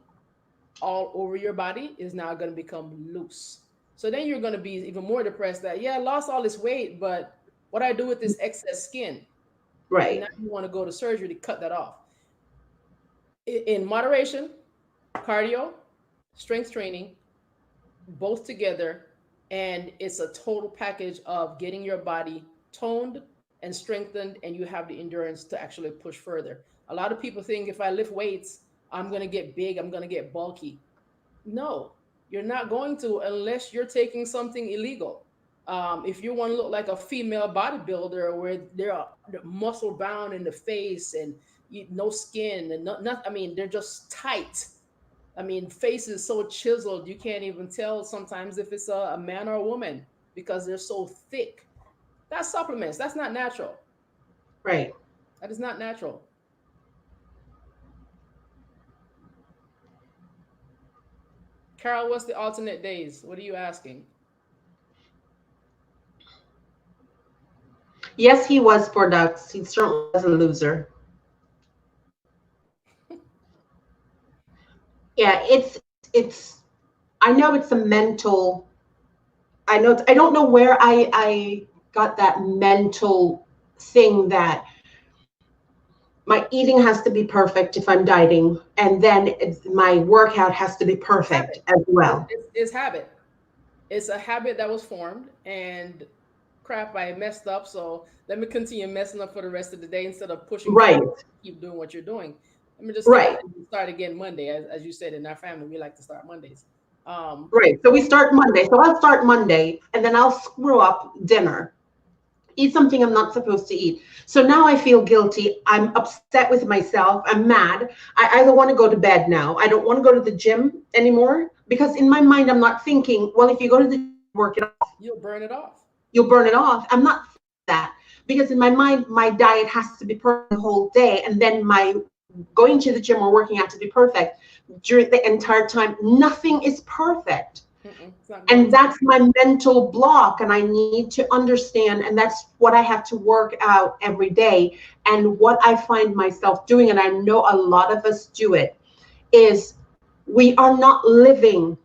all over your body is now going to become loose. So then you're going to be even more depressed that, yeah, I lost all this weight, but what I do with this excess skin? And right. now you want to go to surgery to cut that off. In moderation, cardio, strength training, both together, and it's a total package of getting your body toned and strengthened, and you have the endurance to actually push further. A lot of people think if I lift weights, I'm going to get big, I'm going to get bulky. No, you're not going to, unless you're taking something illegal. If you want to look like a female bodybuilder where they're muscle bound in the face and no skin and not, I mean, they're just tight. I mean, face is so chiseled, you can't even tell sometimes if it's a man or a woman because they're so thick. That's supplements. That's not natural. Right. That is not natural. Carol, what's the alternate days? What are you asking? Yes, he was for ducks. He certainly was a loser. Yeah, it's I know it's a mental, I don't know where I got that mental thing that my eating has to be perfect if I'm dieting, and then my workout has to be perfect as well. It's habit. It's a habit that was formed, and crap, I messed up. So let me continue messing up for the rest of the day instead of pushing Right. forward, keep doing what you're doing. Let me just skip Right. it and start again Monday. As you said, in our family, we like to start Mondays. Right. So we start Monday. So I'll start Monday, and then I'll screw up dinner. eat something I'm not supposed to eat. So now I feel guilty. I'm upset with myself. I'm mad. I either want to go to bed now. I don't want to go to the gym anymore, because in my mind, I'm not thinking, well, if you go to the work it off, You'll burn it off. you'll burn it off. I'm not thinking that, because in my mind, my diet has to be perfect the whole day. And then my going to the gym or working out to be perfect during the entire time. Nothing is perfect. And that's my mental block, and I need to understand, and that's what I have to work out every day. And what I find myself doing, and I know a lot of us do it, is we are not living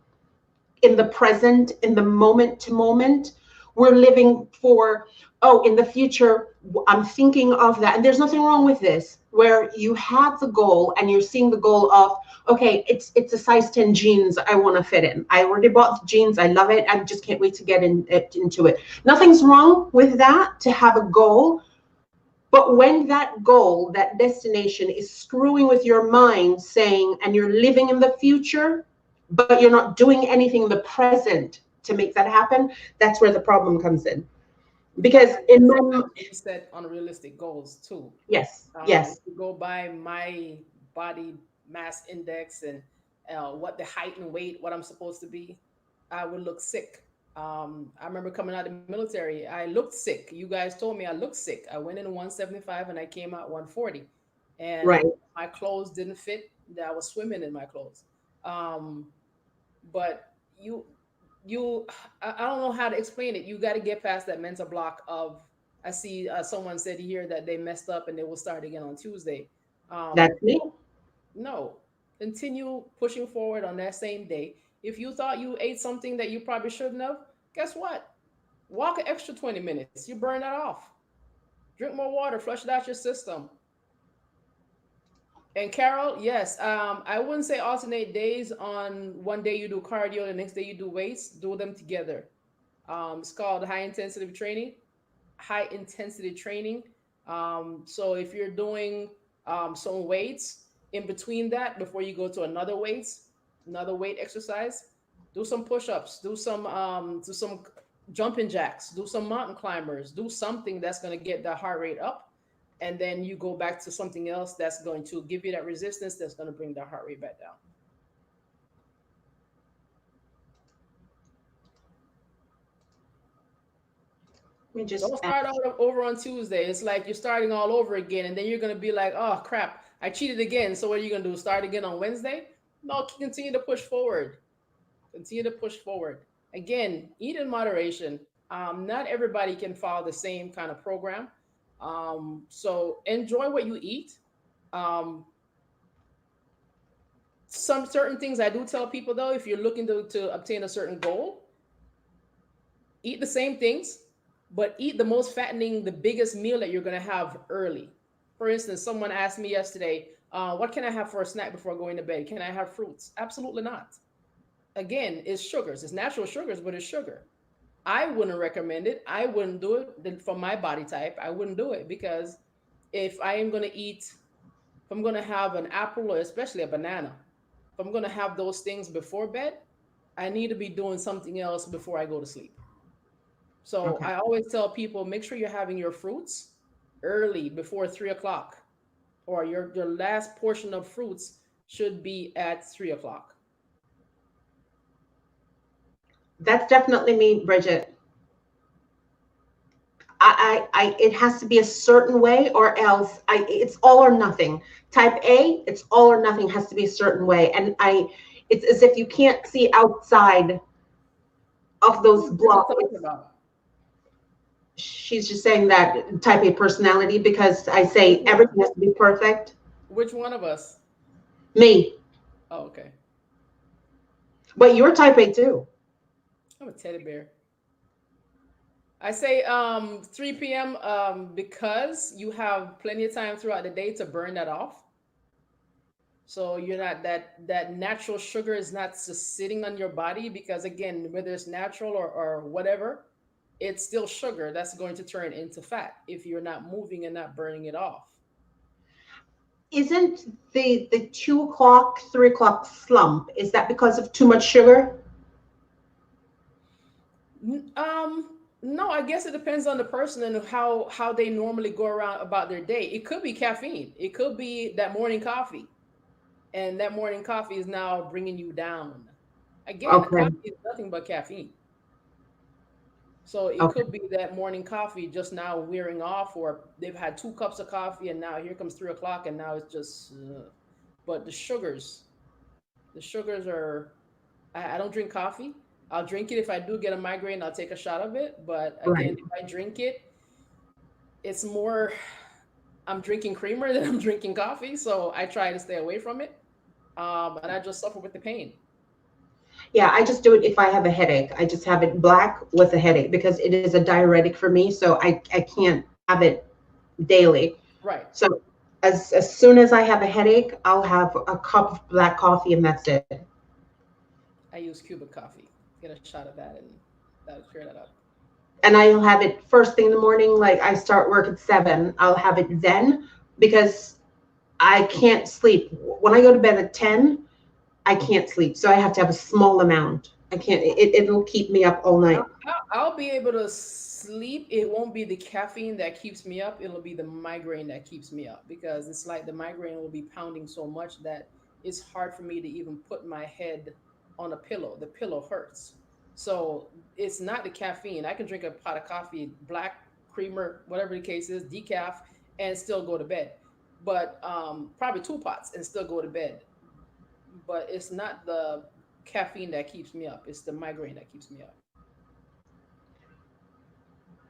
in the present, in the moment to moment. We're living for, oh, in the future, I'm thinking of that. And there's nothing wrong with this, where you have the goal and you're seeing the goal of, okay, it's a size 10 jeans I want to fit in. I already bought the jeans. I love it. I just can't wait to get into it. Nothing's wrong with that, to have a goal. But when that goal, that destination is screwing with your mind, saying, and you're living in the future, but you're not doing anything in the present to make that happen, that's where the problem comes in. Because in my, you set unrealistic goals too. yes, yes. If you go by my body mass index and what the height and weight, what I'm supposed to be, I would look sick. I remember coming out of the military, I looked sick. You guys told me I looked sick. I went in 175 and I came out 140, and Right. my clothes didn't fit. I was swimming in my clothes. But I don't know how to explain it. You got to get past that mental block of, I see someone said here that they messed up and they will start again on Tuesday. That's me. No, continue pushing forward on that same day. If you thought you ate something that you probably shouldn't have, guess what? Walk an extra 20 minutes. You burn that off. Drink more water, flush it out your system. And Carol, yes, I wouldn't say alternate days. On one day you do cardio, the next day you do weights. Do them together. It's called high intensity training. High intensity training. So if you're doing some weights in between that, before you go to another weight exercise, do some push-ups, do some jumping jacks, do some mountain climbers, do something that's going to get the heart rate up, and then you go back to something else that's going to give you that resistance, that's going to bring the heart rate back down. Don't start out over on Tuesday. It's like you're starting all over again, and then you're going to be like, oh crap, I cheated again. So what are you going to do? Start again on Wednesday? No, continue to push forward. Continue to push forward. Again, eat in moderation. Not everybody can follow the same kind of program. So enjoy what you eat. Um, some certain things I do tell people though, if you're looking to obtain a certain goal, eat the same things, but eat the most fattening, the biggest meal that you're going to have early. For instance, someone asked me yesterday, what can I have for a snack before going to bed? Can I have fruits? Absolutely not. Again, it's sugars. It's natural sugars, but it's sugar. I wouldn't recommend it. I wouldn't do it for my body type. I wouldn't do it because if I am going to eat, if I'm going to have an apple or especially a banana, if I'm going to have those things before bed, I need to be doing something else before I go to sleep. So Okay. I always tell people, make sure you're having your fruits early before 3 o'clock, or your last portion of fruits should be at 3 o'clock. That's definitely me, Bridget. It has to be a certain way, or else it's all or nothing. Type A, it's all or nothing, has to be a certain way. And it's as if you can't see outside of those blocks. She's just saying that type A personality, because I say everything has to be perfect. Which one of us? Me. Oh, okay. But you're type A too. I'm a teddy bear. I say 3 p.m. Because you have plenty of time throughout the day to burn that off. So you're not that natural sugar is not just sitting on your body, because again, whether it's natural or whatever, it's still sugar that's going to turn into fat if you're not moving and not burning it off. Isn't the 2 o'clock, 3 o'clock slump, is that because of too much sugar? No, I guess it depends on the person and how they normally go around about their day. It could be caffeine. It could be that morning coffee, and that morning coffee is now bringing you down. Again, Okay. coffee is nothing but caffeine. So it Okay. could be that morning coffee just now wearing off, or they've had 2 cups of coffee and now here comes 3 o'clock and now it's just. But the sugars are. I don't drink coffee. I'll drink it if I do get a migraine. I'll take a shot of it. But again, Right. if I drink it, it's more. I'm drinking creamer than I'm drinking coffee, so I try to stay away from it. And I just suffer with the pain. Yeah, I just do it if I have a headache. I just have it black with a headache because it is a diuretic for me, so I can't have it daily. Right. So as soon as I have a headache, I'll have a cup of black coffee and that's it. I use cubic coffee. Get a shot of that, and that'll clear that up. And I'll have it first thing in the morning. Like I start work at 7. I'll have it then because I can't sleep. When I go to bed at 10, I can't sleep. So I have to have a small amount. I can't, it'll keep me up all night. I'll be able to sleep. It won't be the caffeine that keeps me up. It'll be the migraine that keeps me up because it's like the migraine will be pounding so much that it's hard for me to even put my head on a pillow. The pillow hurts. So it's not the caffeine. I can drink a pot of coffee, black creamer, whatever the case is, decaf, and still go to bed. But probably 2 pots and still go to bed. But it's not the caffeine that keeps me up. It's the migraine that keeps me up.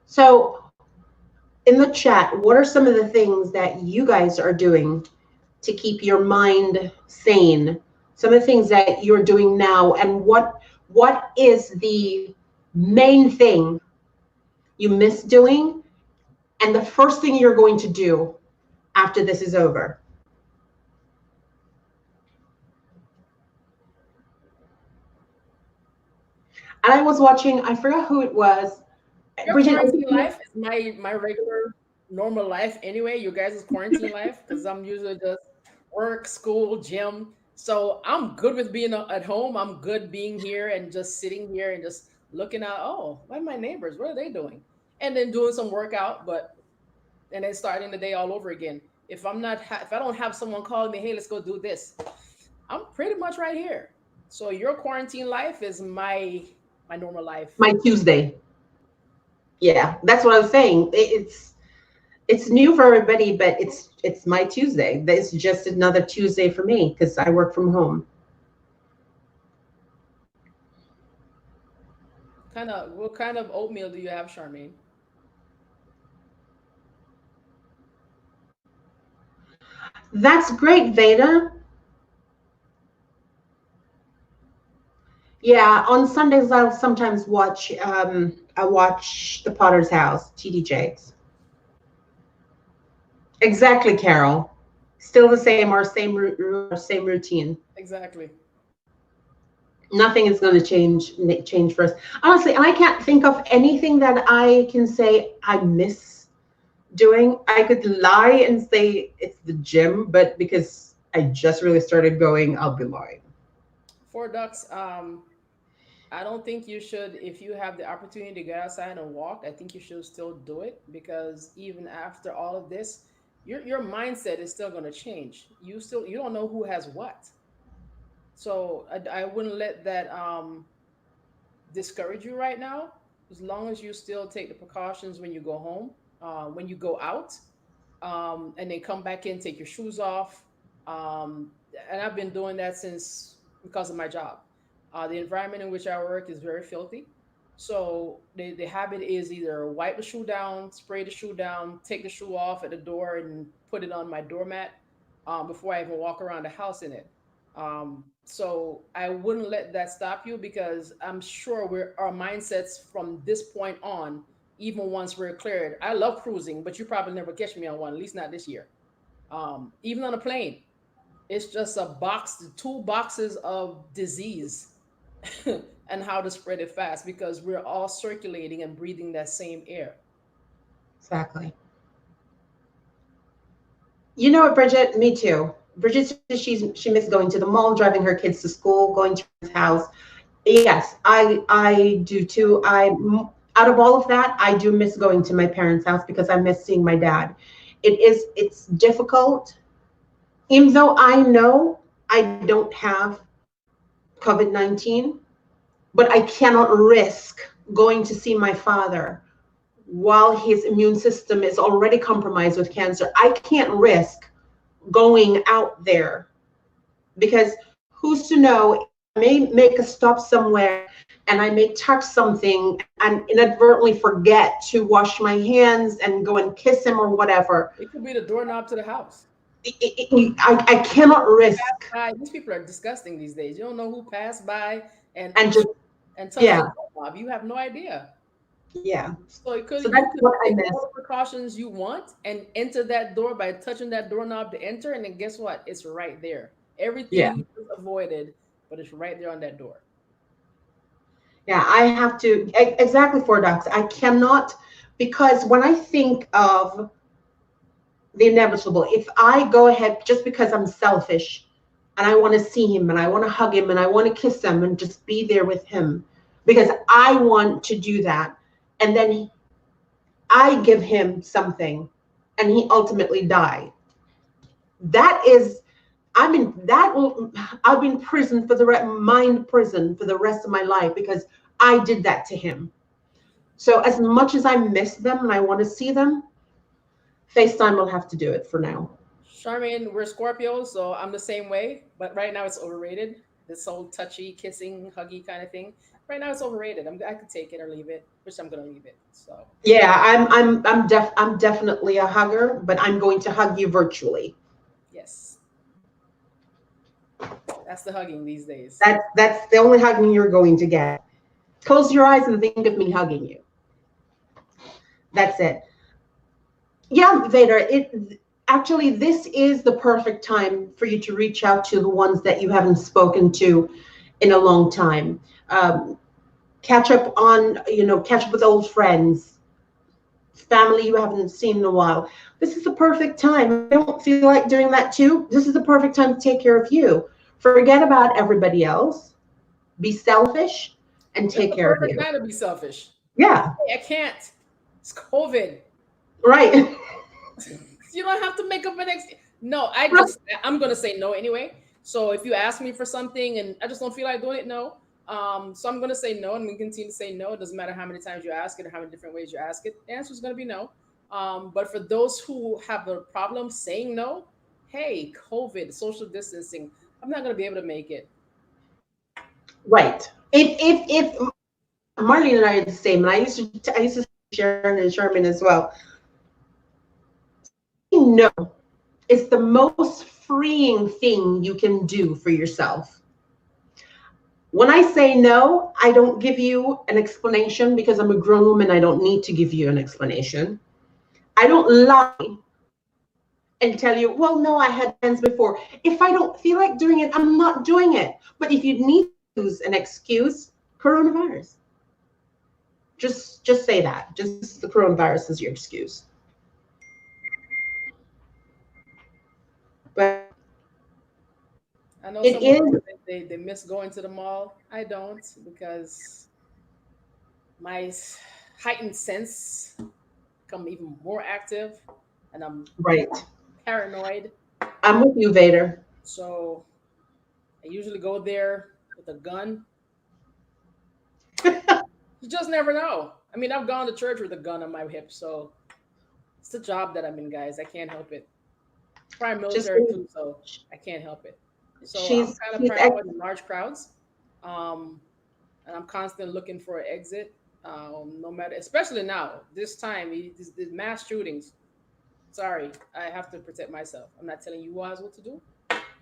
So in the chat, what are some of the things that you guys are doing to keep your mind sane? Some of the things that you're doing now, and what is the main thing you miss doing, and the first thing you're going to do after this is over? And I was watching, I forgot who it was. Your Bridget, quarantine life is my regular normal life anyway. Your guys' quarantine life because I'm usually just work, school, gym. So I'm good with being at home. I'm good being here and just sitting here and just looking out. Oh, what are my neighbors? What are they doing? And then doing some workout, but and then starting the day all over again. If I don't have someone calling me, hey, let's go do this. I'm pretty much right here. So your quarantine life is my normal life. my Tuesday. Yeah, that's what I was saying. It's new for everybody, but it's my Tuesday. It's just another Tuesday for me because I work from home. Kind of what kind of oatmeal do you have, Charmaine? That's great, Veda. Yeah, on Sundays I'll sometimes watch. I watch The Potter's House, TD Jakes. Exactly, Carol. Still the same, our same routine. Exactly. Nothing is going to change for us. Honestly, I can't think of anything that I can say I miss doing. I could lie and say it's the gym, but because I just really started going, I'll be lying. For ducks, I don't think you should, if you have the opportunity to get outside and walk, I think you should still do it because even after all of this, your mindset is still going to change. You don't know who has what. So I wouldn't let that discourage you right now. As long as you still take the precautions when you go home, when you go out, and then come back in, take your shoes off. Um, and I've been doing that since because of my job. The environment in which I work is very filthy. So the habit is either wipe the shoe down, spray the shoe down, take the shoe off at the door, and put it on my doormat before I even walk around the house in it. So I wouldn't let that stop you because I'm sure our mindsets from this point on, even once we're cleared. I love cruising, but you probably never catch me on one, at least not this year. Even on a plane, it's just a box, 2 boxes of disease and how to spread it fast because we're all circulating and breathing that same air. Exactly. You know what, Bridget? Me too. Bridget says she missed going to the mall, driving her kids to school, going to his house. Yes, I do too. out of all of that, I do miss going to my parents' house because I miss seeing my dad. It's difficult, even though I know I don't have COVID-19, but I cannot risk going to see my father while his immune system is already compromised with cancer. I can't risk going out there because who's to know, I may make a stop somewhere and I may touch something and inadvertently forget to wash my hands and go and kiss him or whatever. It could be the doorknob to the house. I cannot risk. These people are disgusting these days. You don't know who passed by and touch the doorknob. You have no idea. Yeah. So it could, so that's you could what I take miss. all the precautions you want and enter that door by touching that doorknob to enter, and then guess what? It's right there. Everything you just avoided, but it's right there on that door. Yeah, I have to, exactly, 4 Docs. I cannot, because when I think of the inevitable, if I go ahead just because I'm selfish and I want to see him and I want to hug him and I want to kiss him and just be there with him because I want to do that, and then I give him something and he ultimately died, that is, I've been prison for mind prison for the rest of my life because I did that to him. So as much as I miss them and I want to see them, FaceTime will have to do it for now. Charmaine, we're Scorpios, so I'm the same way, but right now it's overrated. This whole touchy, kissing, huggy kind of thing. Right now it's overrated. I could take it or leave it, which I'm gonna leave it. So yeah, I'm definitely a hugger, but I'm going to hug you virtually. Yes. That's the hugging these days. That's the only hugging you're going to get. Close your eyes and think of me hugging you. That's it. Yeah, Vader, actually, this is the perfect time for you to reach out to the ones that you haven't spoken to in a long time. Catch up with old friends, family you haven't seen in a while. This is the perfect time. I don't feel like doing that too. This is the perfect time to take care of you. Forget about everybody else. Be selfish and take care of you. Perfect time to be selfish. Yeah. Hey, I can't. It's COVID. Right. You don't have to make up an excuse. No, I'm gonna say no anyway. So if you ask me for something and I just don't feel like doing it, no. So I'm gonna say no, and we continue to say no. It doesn't matter how many times you ask it or how many different ways you ask it. The answer is gonna be no. But for those who have a problem saying no, hey, COVID, social distancing, I'm not gonna be able to make it. Right. If Marlene and I are the same, and I used to Sharon and Sherman as well. No, it's the most freeing thing you can do for yourself. When I say no, I don't give you an explanation because I'm a grown woman. I don't need to give you an explanation. I don't lie and tell you, well, no, I had plans before. If I don't feel like doing it, I'm not doing it. But if you need to use an excuse, coronavirus. Just say that. Just the coronavirus is your excuse. But I know some people they miss going to the mall. I don't, because my heightened sense become even more active, and I'm paranoid. I'm with you, Vader. So I usually go there with a gun. You just never know. I mean, I've gone to church with a gun on my hip, so it's the job that I'm in, guys. I can't help it. Prime military too, so I can't help it. So I'm kind of paranoid in large crowds, and I'm constantly looking for an exit. No matter, especially now, this time, these mass shootings. Sorry, I have to protect myself. I'm not telling you guys what to do,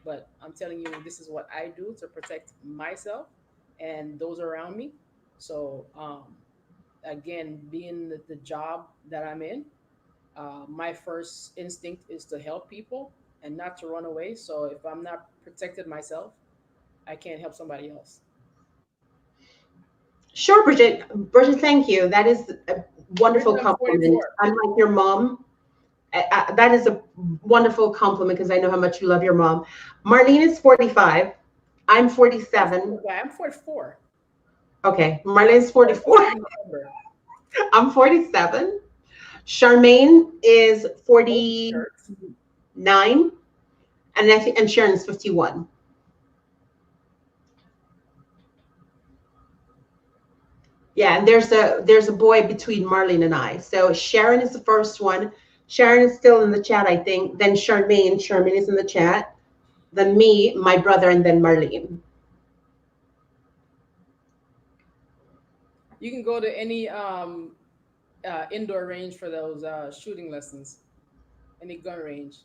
but I'm telling you this is what I do to protect myself and those around me. So, again, being the job that I'm in, my first instinct is to help people and not to run away. So if I'm not protected myself, I can't help somebody else. Sure, Bridget. Bridget, thank you. That is a wonderful compliment. I'm like your mom. That is a wonderful compliment because I know how much you love your mom. Marlene is 45. I'm 47. I'm 44. Okay, Marlene's 44. I'm 47. Charmaine is Oh, 49, shirt. and I think and Sharon's 51. Yeah, and there's a boy between Marlene and I. So Sharon is the first one. Sharon is still in the chat, I think. Then Charmaine. Charmaine is in the chat. Then me, my brother, and then Marlene. You can go to any indoor range for those shooting lessons, any gun range.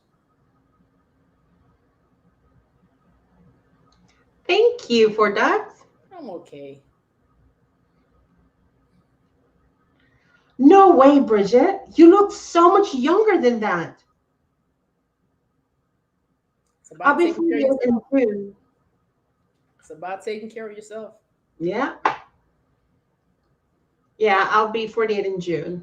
Thank you for that. I'm okay. No way, Bridget. You look so much younger than that. It's I'll about be taking care of 48 in yourself. June. It's about taking care of yourself. Yeah. Yeah, I'll be 48 in June.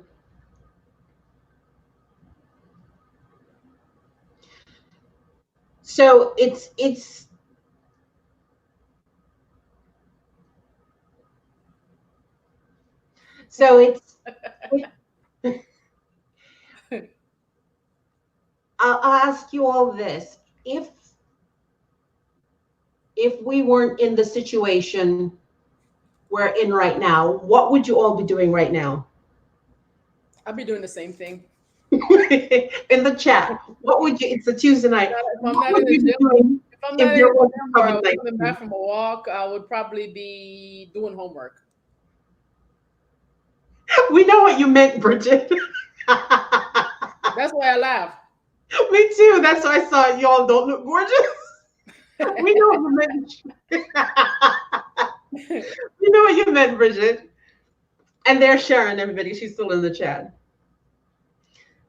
So it's so it's I'll ask you all this. If we weren't in the situation we're in right now, what would you all be doing right now? I'll be doing the same thing. In the chat, what would you? It's a Tuesday night. If I'm What not in would the you be gym, doing if I'm if not in there the was gym or I was coming back COVID-19? from a walk, I would probably be doing homework. We know what you meant, Bridget. That's why I laugh. Me too. That's why I saw y'all don't look gorgeous. We know what you meant. We know what you meant, Bridget. And there's Sharon, everybody. She's still in the chat.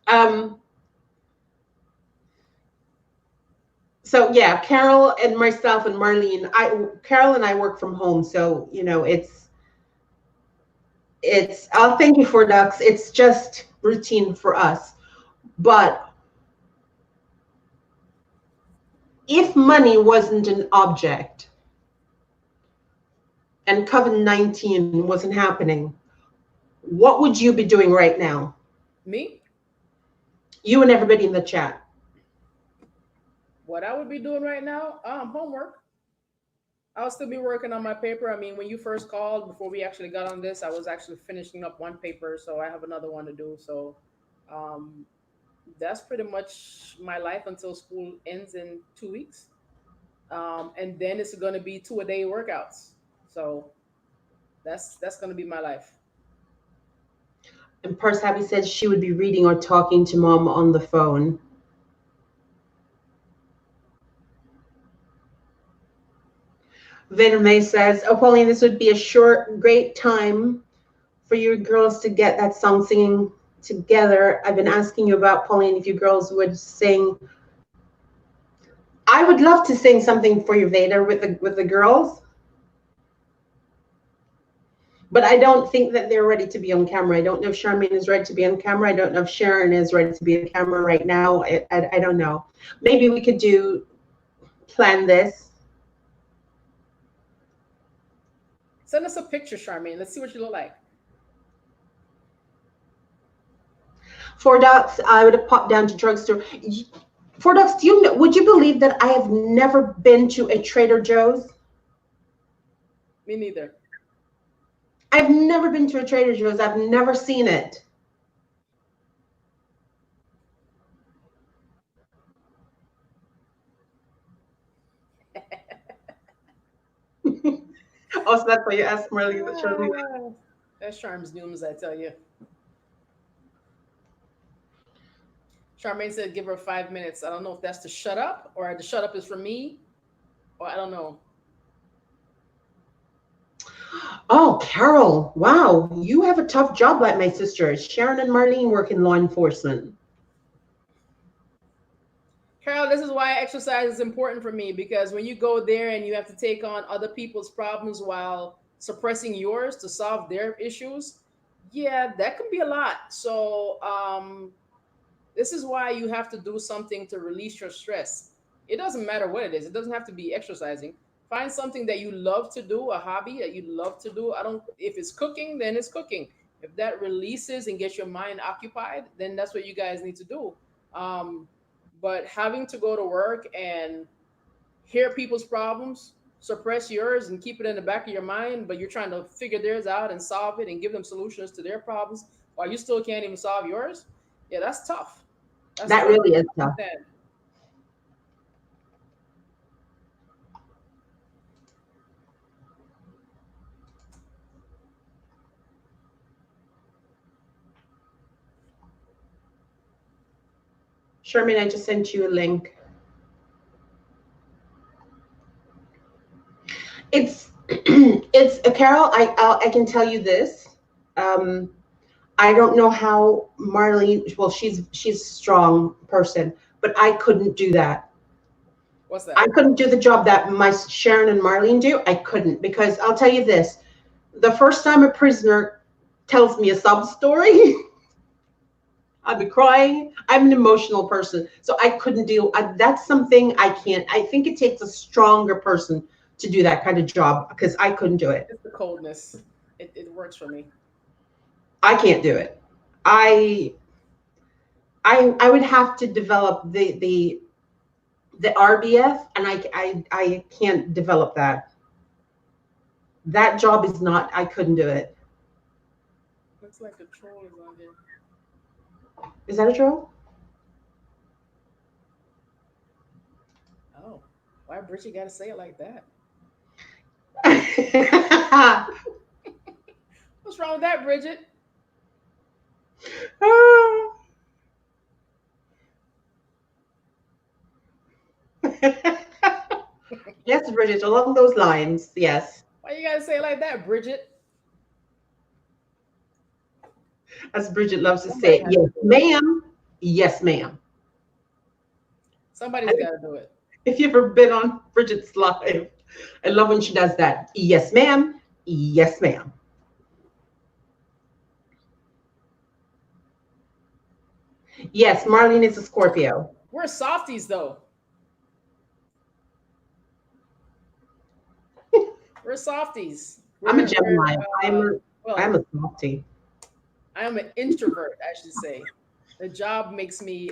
Um, so yeah, Carol and myself and Marlene. Carol and I work from home, so it's. I'll thank you for ducks. It's just routine for us. But if money wasn't an object and COVID-19 wasn't happening, what would you be doing right now? Me? You and everybody in the chat. What I would be doing right now? Homework. I'll still be working on my paper. I mean, when you first called, before we actually got on this, I was actually finishing up one paper, so I have another one to do. So um, that's pretty much my life until school ends in 2 weeks. And then it's going to be 2-a-day workouts. So that's going to be my life. And Purse Happy says she would be reading or talking to mom on the phone. Vader May says, oh, Pauline, this would be a short, great time for you girls to get that song singing together. I've been asking you about, Pauline, if you girls would sing. I would love to sing something for you, Vader, with the girls. But I don't think that they're ready to be on camera. I don't know if Charmaine is ready to be on camera. I don't know if Sharon is ready to be on camera right now. I don't know. Maybe we could plan this. Send us a picture, Charmaine. Let's see what you look like. Four Ducks, I would have popped down to drugstore. Four Ducks, would you believe that I have never been to a Trader Joe's? Me neither. I've never been to a Trader Joe's. I've never seen it. Oh, so that's why you asked Marlene the Charmaine. That's Charm's News, I tell you. Charmaine said, give her 5 minutes. I don't know if that's to shut up or the shut up is for me, or I don't know. Oh, Carol, wow, you have a tough job like my sisters. Sharon and Marlene work in law enforcement. Carol, this is why exercise is important for me, because when you go there and you have to take on other people's problems while suppressing yours to solve their issues, yeah, that can be a lot. So this is why you have to do something to release your stress. It doesn't matter what it is. It doesn't have to be exercising. Find something that you love to do, a hobby that you love to do. If it's cooking, then it's cooking. If that releases and gets your mind occupied, then that's what you guys need to do. But having to go to work and hear people's problems, suppress yours and keep it in the back of your mind, but you're trying to figure theirs out and solve it and give them solutions to their problems while you still can't even solve yours. Yeah, that's tough. That's That really is tough. Sherman, I just sent you a link. It's Carol. I can tell you this. I don't know how Marlene. Well, she's a strong person, but I couldn't do that. What's that? I couldn't do the job that my Sharon and Marlene do. I couldn't, because I'll tell you this: the first time a prisoner tells me a sob story, I'd be crying. I'm an emotional person, so I couldn't deal. That's something I can't. I think it takes a stronger person to do that kind of job, because I couldn't do it. It's the coldness. It works for me. I can't do it. I would have to develop the RBF, and I can't develop that. That job is not. I couldn't do it. Looks like a troll is on there. Is that a troll? Oh, why Bridget got to say it like that? What's wrong with that, Bridget? Yes, Bridget, along those lines, yes. Why you gotta say it like that, Bridget? As Bridget loves to say, yes, ma'am. Yes, ma'am. Somebody's got to do it. If you've ever been on Bridget's live, I love when she does that. Yes, ma'am. Yes, ma'am. Yes, Marlene is a Scorpio. We're softies, though. We're softies. I'm a Gemini. I'm a softie. I am an introvert, I should say. The job makes me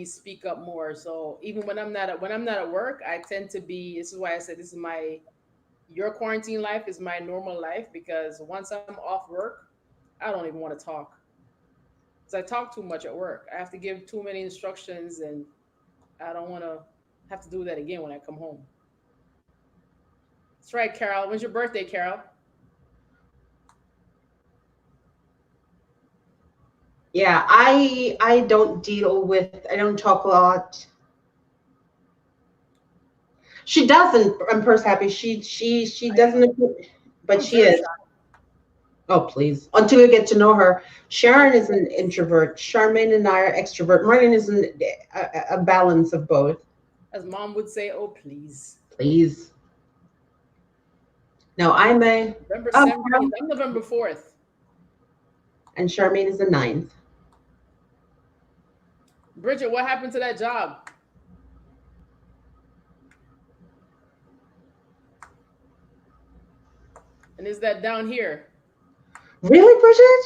speak up more. So even when I'm not at work, I tend to be. This is why I said this is your quarantine life is my normal life, because once I'm off work, I don't even want to talk, because I talk too much at work. I have to give too many instructions, and I don't want to have to do that again when I come home. That's right, Carol. When's your birthday, Carol? Yeah, I don't talk a lot. She doesn't. I'm first happy. She doesn't, but she is. Oh, please. Until you get to know her. Sharon is an introvert. Charmaine and I are extrovert. Marlene is a balance of both. As Mom would say, oh, please. Please. No, I'm November 17th. I'm November 4th. And Charmaine is the 9th. Bridget, what happened to that job? And is that down here? Really, Bridget?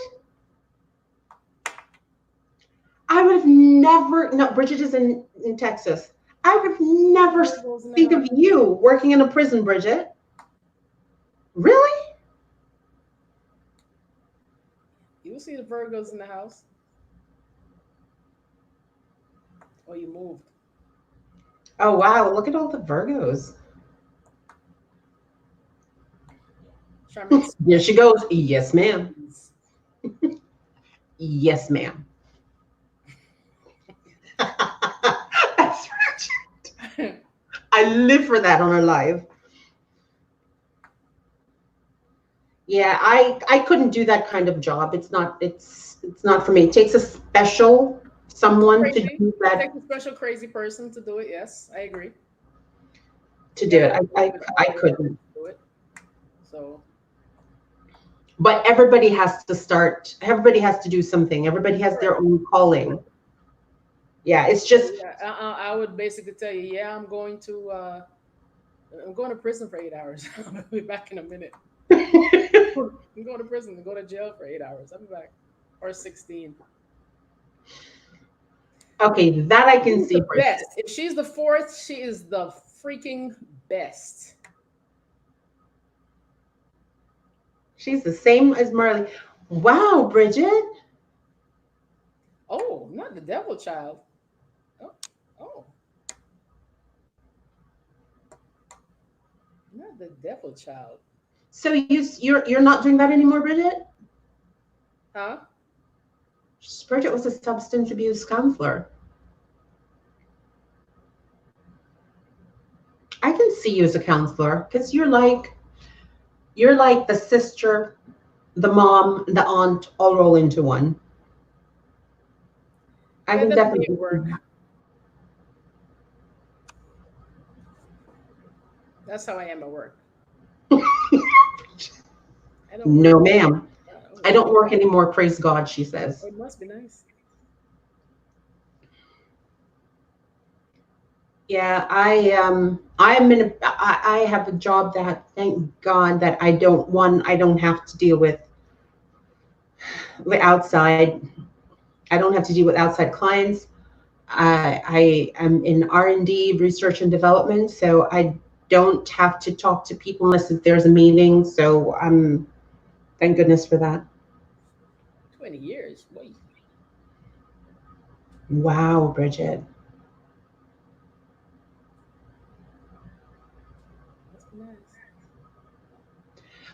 I would have never. No, Bridget is in Texas. I would have never think of you working in a prison, Bridget. Really? You'll see the Virgos in the house. Oh, you moved. Oh, wow. Look at all the Virgos. There she goes. Yes, ma'am. Yes, ma'am. That's right. I live for that on our live. Yeah, I couldn't do that kind of job. It's not for me. It takes a special someone to do that. It takes a special crazy person to do it. Yes, I agree. To do it, I couldn't do it. So, but everybody has to start. Everybody has to do something. Everybody has their own calling. Yeah, it's just. I would basically tell you, yeah, I'm going to prison for 8 hours. I'll be back in a minute. You go to prison, go to jail for 8 hours. I'll be back. Or 16. Okay, that I can She's see. the best. If she's the fourth, she is the freaking best. She's the same as Marley. Wow, Bridget. Oh, not the devil child. Oh, oh. Not the devil child. So you're not doing that anymore, Bridget? Huh? Bridget was a substance abuse counselor. I can see you as a counselor because you're like the sister, the mom, the aunt, all roll into one. I can definitely work. That's how I am at work. No, ma'am. I don't work anymore. Praise God, she says. It must be nice. Yeah, I have a job that, thank God, that I don't have to deal with outside. I don't have to deal with outside clients. I am in R&D, research and development, so I don't have to talk to people unless there's a meeting. So thank goodness for that. 20 years. Wait. Wow, Bridget. That's nice.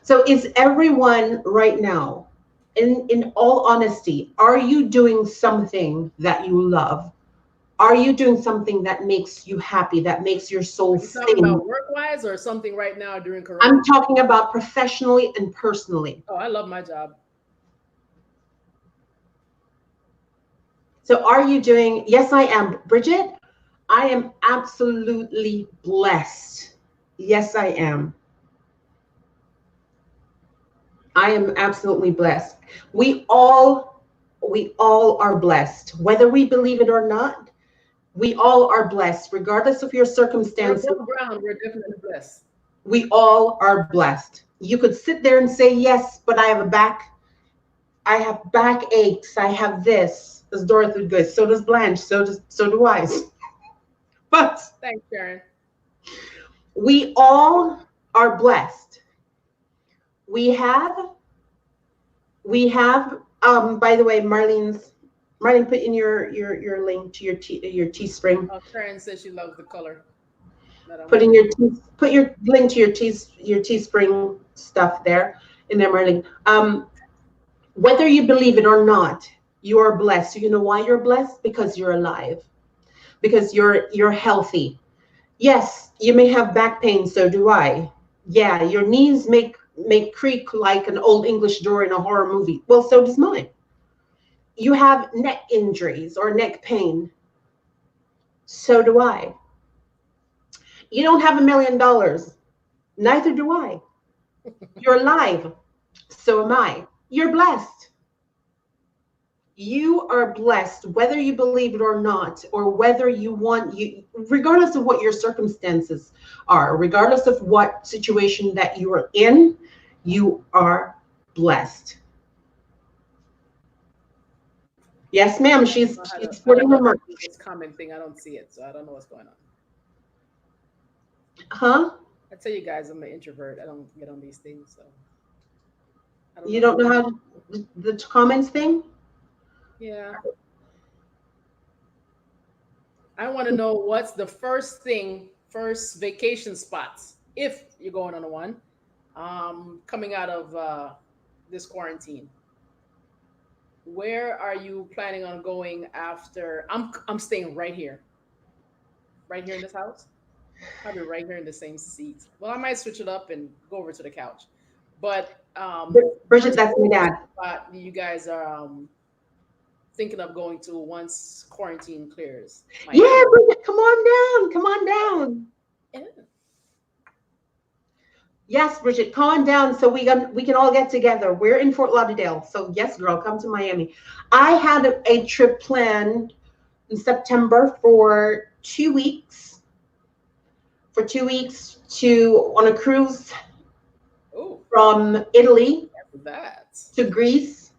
So is everyone right now, in all honesty, are you doing something that you love? Are you doing something that makes you happy, that makes your soul sing? Talking about work-wise or something right now during Corona? I'm talking about professionally and personally. Oh, I love my job. So are you doing, yes, I am. Bridget, I am absolutely blessed. Yes, I am. I am absolutely blessed. We all are blessed, whether we believe it or not. We all are blessed, regardless of your circumstances. We're above ground. We're definitely blessed. We all are blessed. You could sit there and say, yes, but I have back aches. I have this. As Dorothy goes, so does Blanche. So do I. But thanks, Sharon. We all are blessed. We have. By the way, Marlene, put in your link to your TeeSpring. Oh, Sharon says she loves the color. Put your link to your TeeSpring stuff there in there, Marlene. Whether you believe it or not, you are blessed. You know why you're blessed? Because you're alive. Because you're healthy. Yes, you may have back pain, so do I. Yeah, your knees make creak like an old English door in a horror movie. Well, so does mine. You have neck injuries or neck pain. So do I. You don't have $1 million. Neither do I. You're alive. So am I. You're blessed. You are blessed, whether you believe it or not, or whether regardless of what your circumstances are, regardless of what situation that you are in, you are blessed. Yes, ma'am. She's putting her mark. This comment thing, I don't see it, so I don't know what's going on. Huh? I tell you guys, I'm an introvert. I don't get on these things, so. You don't know how the comments thing? Yeah. I want to know what's the first vacation spots, if you're going on a one, coming out of this quarantine. Where are you planning on going after? I'm staying right here in this house. Probably right here in the same seat. Well, I might switch it up and go over to the couch. But Bridget, that's my dad. You guys are thinking of going to once quarantine clears. Yeah, Bridget, come on down. Yeah. Yes, Bridget, calm down so we can all get together. We're in Fort Lauderdale, so yes, girl, come to Miami. I had a trip planned in September for 2 weeks. On a cruise. Ooh. From Italy That. to Greece.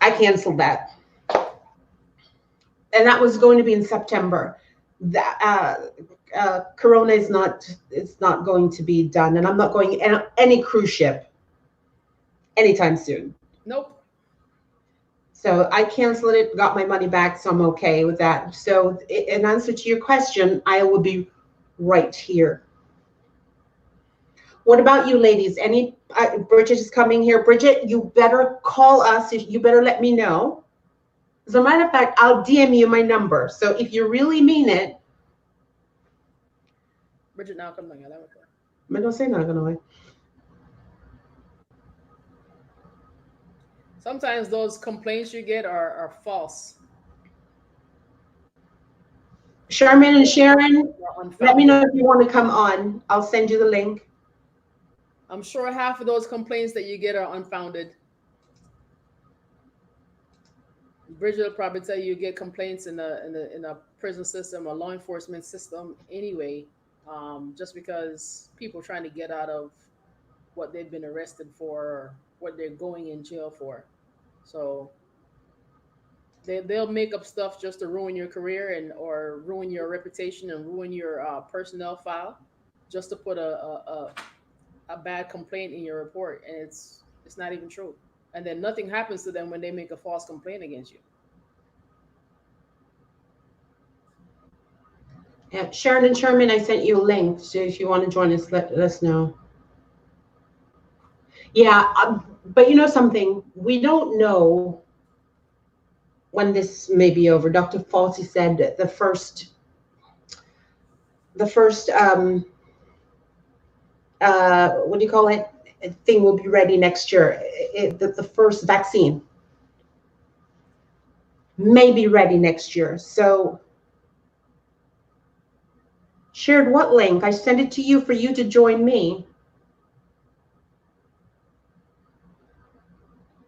I canceled that. And that was going to be in September. That Corona is not, it's not going to be done, and I'm not going any cruise ship anytime soon. Nope. So I canceled it, got my money back, so I'm okay with that. So in answer to your question, I will be right here. What about you ladies? Any Bridget is coming here. Bridget, you better call us. You better let me know. As a matter of fact, I'll DM you my number. So if you really mean it. Bridget, now come on. I don't say not gonna lie. Sometimes those complaints you get are false. Sherman and Sharon, let me know if you want to come on. I'll send you the link. I'm sure half of those complaints that you get are unfounded. Bridget will probably tell you get complaints in a prison system or law enforcement system anyway, just because people are trying to get out of what they've been arrested for or what they're going in jail for. So they'll make up stuff just to ruin your career and or ruin your reputation and ruin your personnel file, just to put a bad complaint in your report, and it's not even true. And then nothing happens to them when they make a false complaint against you. Yeah, Sharon and Sherman, I sent you a link. So if you want to join us, let us know. Yeah, but you know something? We don't know when this may be over. Dr. Fauci said that the first what do you call it? Thing will be ready next year. The first vaccine may be ready next year. So shared what link? I sent it to you for you to join me.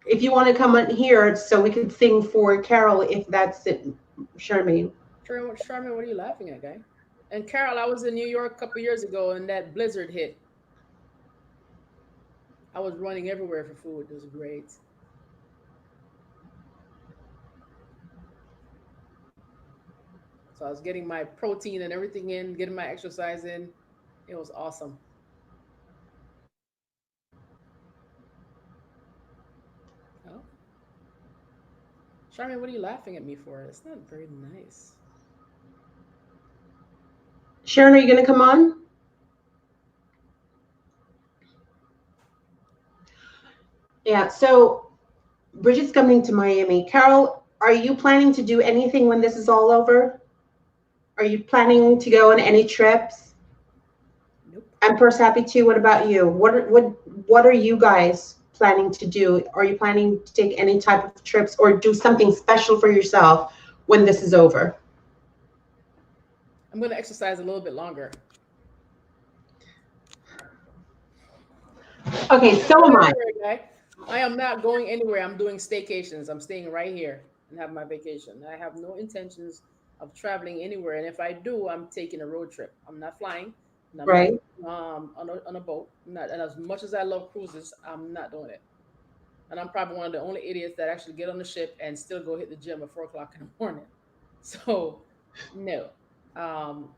If you want to come on here so we could sing for Carol, if that's it, Charmaine. Charmaine, what are you laughing at, guy? And Carol, I was in New York a couple years ago and that blizzard hit. I was running everywhere for food. It was great. So I was getting my protein and everything in, getting my exercise in. It was awesome. Oh. Charmaine, what are you laughing at me for? It's not very nice. Sharon, are you going to come on? Yeah, so Bridget's coming to Miami. Carol, are you planning to do anything when this is all over? Are you planning to go on any trips? Nope. I'm first happy too. What about you? What are you guys planning to do? Are you planning to take any type of trips or do something special for yourself when this is over? I'm going to exercise a little bit longer. Okay, so am I. I am not going anywhere. I'm doing staycations. I'm staying right here and have my vacation. I have no intentions of traveling anywhere. And if I do, I'm taking a road trip. I'm not flying. I'm right. Not on a boat. Not, and as much as I love cruises, I'm not doing it. And I'm probably one of the only idiots that actually get on the ship and still go hit the gym at 4 o'clock in the morning. So, no.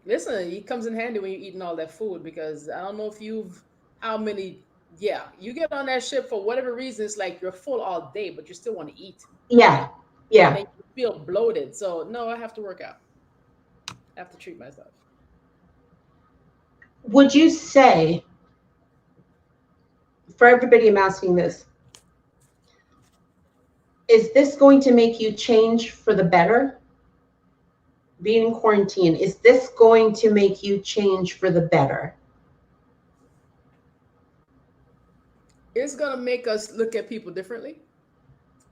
Listen, it comes in handy when you're eating all that food because I don't know if you get on that ship for whatever reason. It's like you're full all day, but you still want to eat. Yeah. And then you feel bloated. So, no, I have to work out. I have to treat myself. Would you say, for everybody I'm asking this, is this going to make you change for the better? Being in quarantine, is this going to make you change for the better? It's going to make us look at people differently.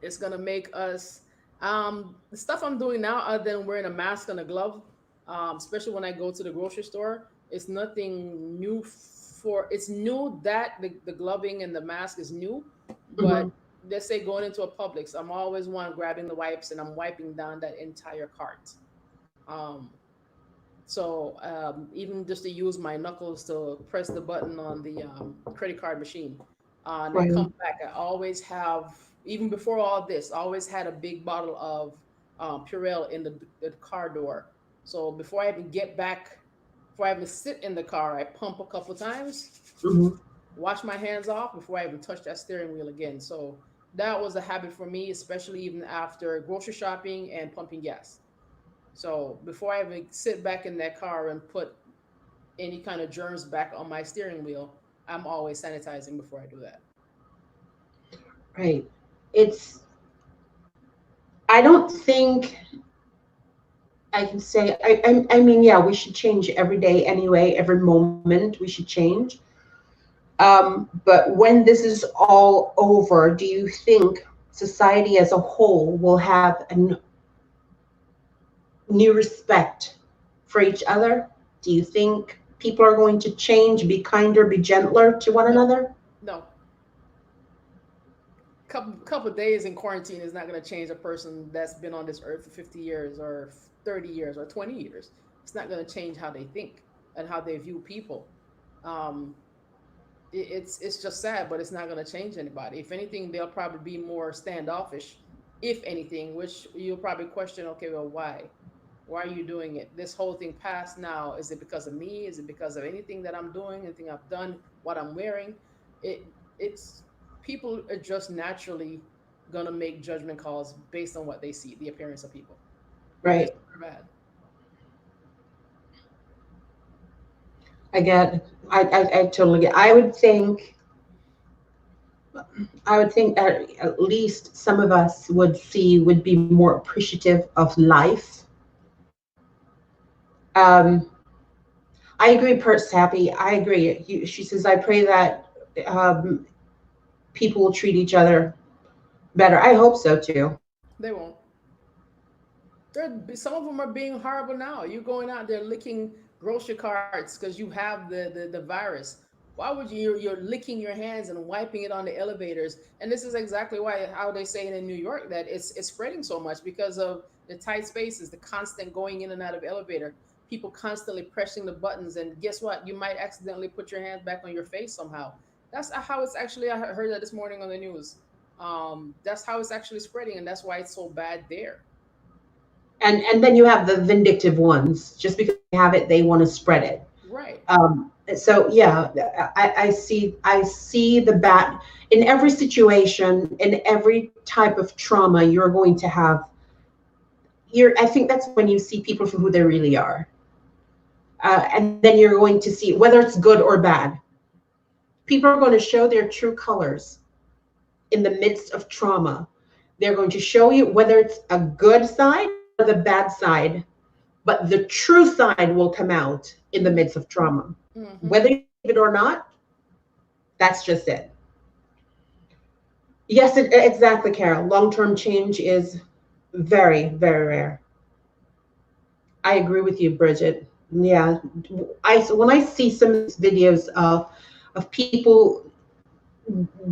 It's going to make us, the stuff I'm doing now, other than wearing a mask and a glove, especially when I go to the grocery store, it's nothing new it's new that the gloving and the mask is new, but let's say going into a Publix, I'm always grabbing the wipes and I'm wiping down that entire cart. So even just to use my knuckles to press the button on the credit card machine, And I Right. come back. I always have, even before all this, I always had a big bottle of Purell in the car door. So before I even get back, before I even sit in the car, I pump a couple times, Hmm. wash my hands off before I even touch that steering wheel again. So that was a habit for me, especially even after grocery shopping and pumping gas. So before I even sit back in that car and put any kind of germs back on my steering wheel, I'm always sanitizing before I do that. Right. It's, I don't think I can say, I mean, yeah, we should change every day anyway, every moment we should change. But when this is all over, do you think society as a whole will have a new respect for each other? Do you think people are going to change, be kinder, be gentler to one No, another? no. Couple of days in quarantine is not going to change a person that's been on this earth for 50 years or 30 years or 20 years. It's not going to change how they think and how they view people. Um, it's just sad, but it's not going to change anybody. If anything, they'll probably be more standoffish, if anything, which you'll probably question, okay, well, why? Why are you doing it? This whole thing passed now. Is it because of me? Is it because of anything that I'm doing, anything I've done, what I'm wearing? It's people are just naturally gonna make judgment calls based on what they see, the appearance of people, whether it's Right. good or bad. I get, I totally get. I would think at least some of us would be more appreciative of life. Um, I agree, Pert's happy. I agree. She says, I pray that um, people will treat each other better. I hope so too. They won't. Some of them are being horrible now. You're going out there licking grocery carts because you have the virus. Why would you? You're licking your hands and wiping it on the elevators. And this is exactly why how they say it in New York that it's spreading so much because of the tight spaces, the constant going in and out of elevator, people constantly pressing the buttons. And guess what? You might accidentally put your hands back on your face somehow. That's how it's actually. I heard that this morning on the news. That's how it's actually spreading, and that's why it's so bad there. And then you have the vindictive ones. Just because they have it, they want to spread it. Right. So yeah, I see the bad in every situation, in every type of trauma. You're going to have. I think that's when you see people for who they really are, and then you're going to see whether it's good or bad. People are going to show their true colors in the midst of trauma. They're going to show you whether it's a good side or the bad side, but the true side will come out in the Mm-hmm. midst of trauma. Mm-hmm. Whether you believe it or not, that's just it. Yes, exactly, Carol. Long-term change is very, very rare. I agree with you, Bridget. Yeah, when I see some of these videos of people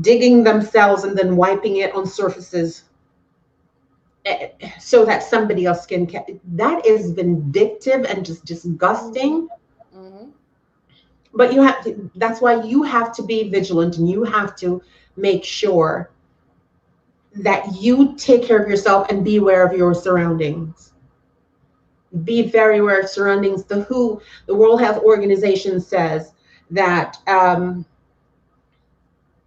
digging themselves and then wiping it on surfaces so that somebody else that is vindictive and just Mm-hmm. disgusting. Mm-hmm. But that's why you have to be vigilant and you have to make sure that you take care of yourself and be aware of your surroundings. Be very aware of surroundings. The World Health Organization says that